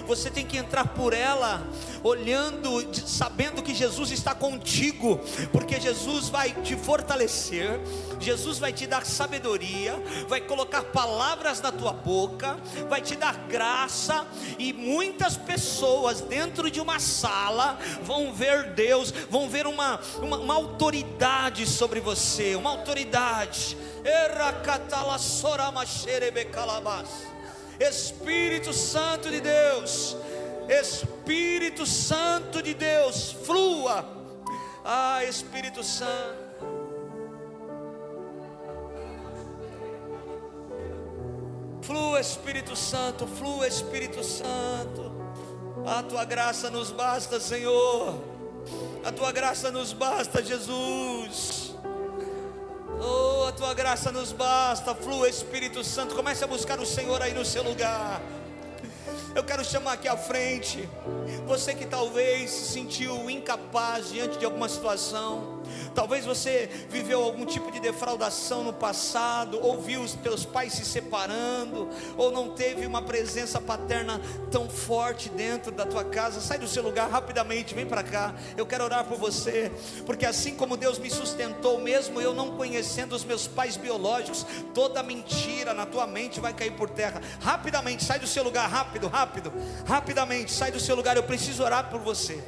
Você tem que entrar por ela olhando, sabendo que Jesus está contigo, porque Jesus vai te fortalecer, Jesus vai te dar sabedoria, vai colocar palavras na tua boca, vai te dar graça, e muitas pessoas dentro de uma sala vão ver Deus, vão ver uma autoridade sobre você, uma autoridade. Espírito Santo de Deus, Espírito Santo de Deus, flua. Espírito Santo, flua, Espírito Santo, flua, Espírito Santo. A tua graça nos basta, Senhor. A tua graça nos basta, Jesus. Oh, a tua graça nos basta. Flua, Espírito Santo. Comece a buscar o Senhor aí no seu lugar. Eu quero chamar aqui à frente você que talvez se sentiu incapaz diante de alguma situação. Talvez você viveu algum tipo de defraudação no passado, ou viu os teus pais se separando, ou não teve uma presença paterna tão forte dentro da tua casa. Sai do seu lugar rapidamente, vem para cá. Eu quero orar por você, porque assim como Deus me sustentou, mesmo eu não conhecendo os meus pais biológicos, toda mentira na tua mente vai cair por terra. Rapidamente, sai do seu lugar, rapidamente, sai do seu lugar. Eu preciso orar por você.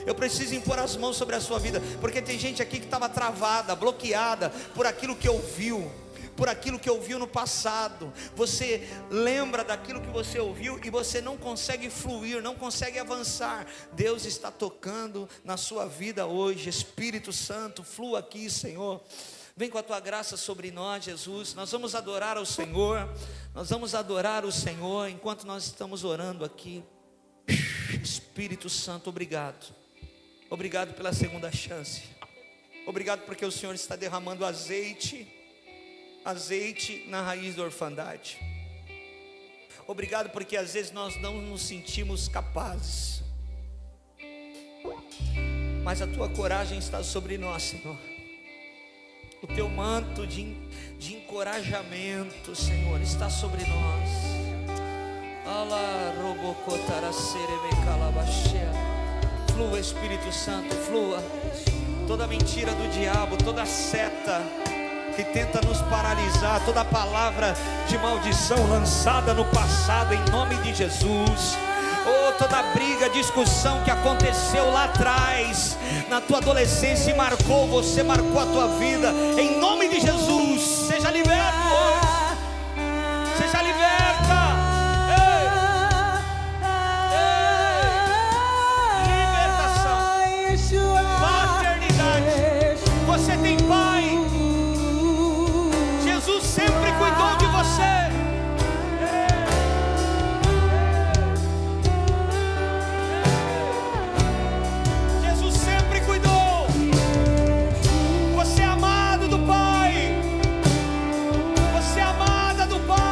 Eu preciso impor as mãos sobre a sua vida, porque tem gente aqui que estava travada, bloqueada por aquilo que ouviu, por aquilo que ouviu no passado. Você lembra daquilo que você ouviu e você não consegue fluir, não consegue avançar. Deus está tocando na sua vida hoje. Espírito Santo, flua aqui, Senhor. Vem com a tua graça sobre nós, Jesus. Nós vamos adorar ao Senhor. Nós vamos adorar o Senhor enquanto nós estamos orando aqui. Espírito Santo, obrigado. Obrigado pela segunda chance. Obrigado porque o Senhor está derramando azeite na raiz da orfandade. Obrigado porque às vezes nós não nos sentimos capazes, mas a tua coragem está sobre nós, Senhor. O teu manto de encorajamento, Senhor, está sobre nós. Flua, Espírito Santo, flua. Toda mentira do diabo, toda seta que tenta nos paralisar, toda palavra de maldição lançada no passado, em nome de Jesus. Toda briga, discussão que aconteceu lá atrás, na tua adolescência, e marcou você, marcou a tua vida, em nome de Jesus, seja liberto hoje. Seja liberta. Você tem pai. Jesus sempre cuidou de você. Jesus sempre cuidou. Você é amado do Pai. Você é amada do Pai.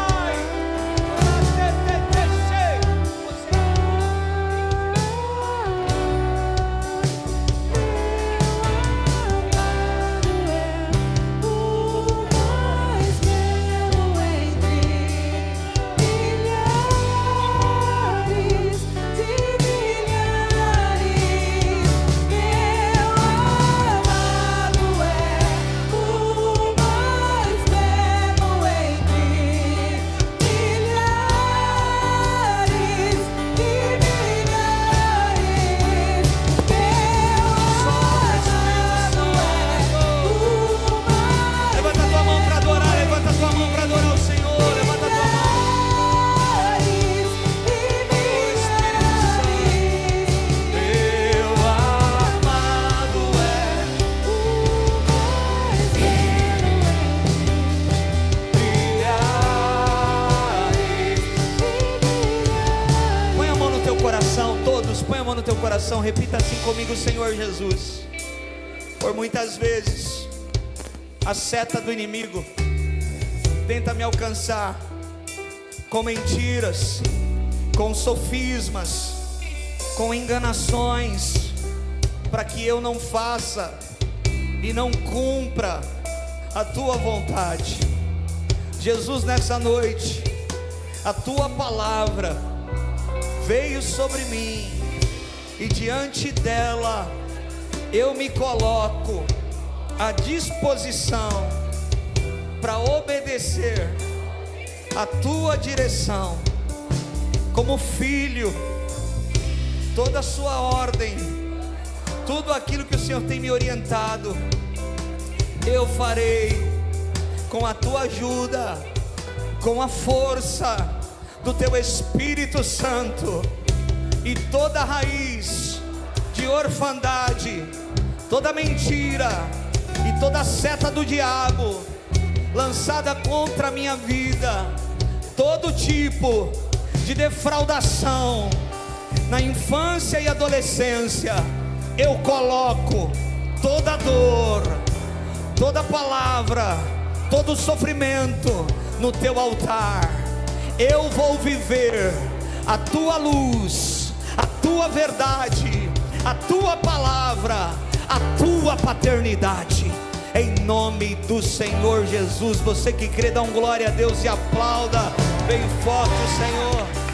No teu coração, repita assim comigo: Senhor Jesus, por muitas vezes a seta do inimigo tenta me alcançar com mentiras, com sofismas, com enganações, para que eu não faça e não cumpra a tua vontade. Jesus, nessa noite, a tua palavra veio sobre mim, e diante dela eu me coloco à disposição para obedecer a tua direção. Como filho, toda a sua ordem, tudo aquilo que o Senhor tem me orientado, eu farei com a tua ajuda, com a força do teu Espírito Santo. E toda raiz de orfandade, toda mentira e toda seta do diabo lançada contra a minha vida, todo tipo de defraudação na infância e adolescência, eu coloco toda dor, toda palavra, todo sofrimento no teu altar. Eu vou viver a tua luz, a tua verdade, a tua palavra, a tua paternidade, em nome do Senhor Jesus. Você que crê, dá um glória a Deus e aplauda bem forte o Senhor.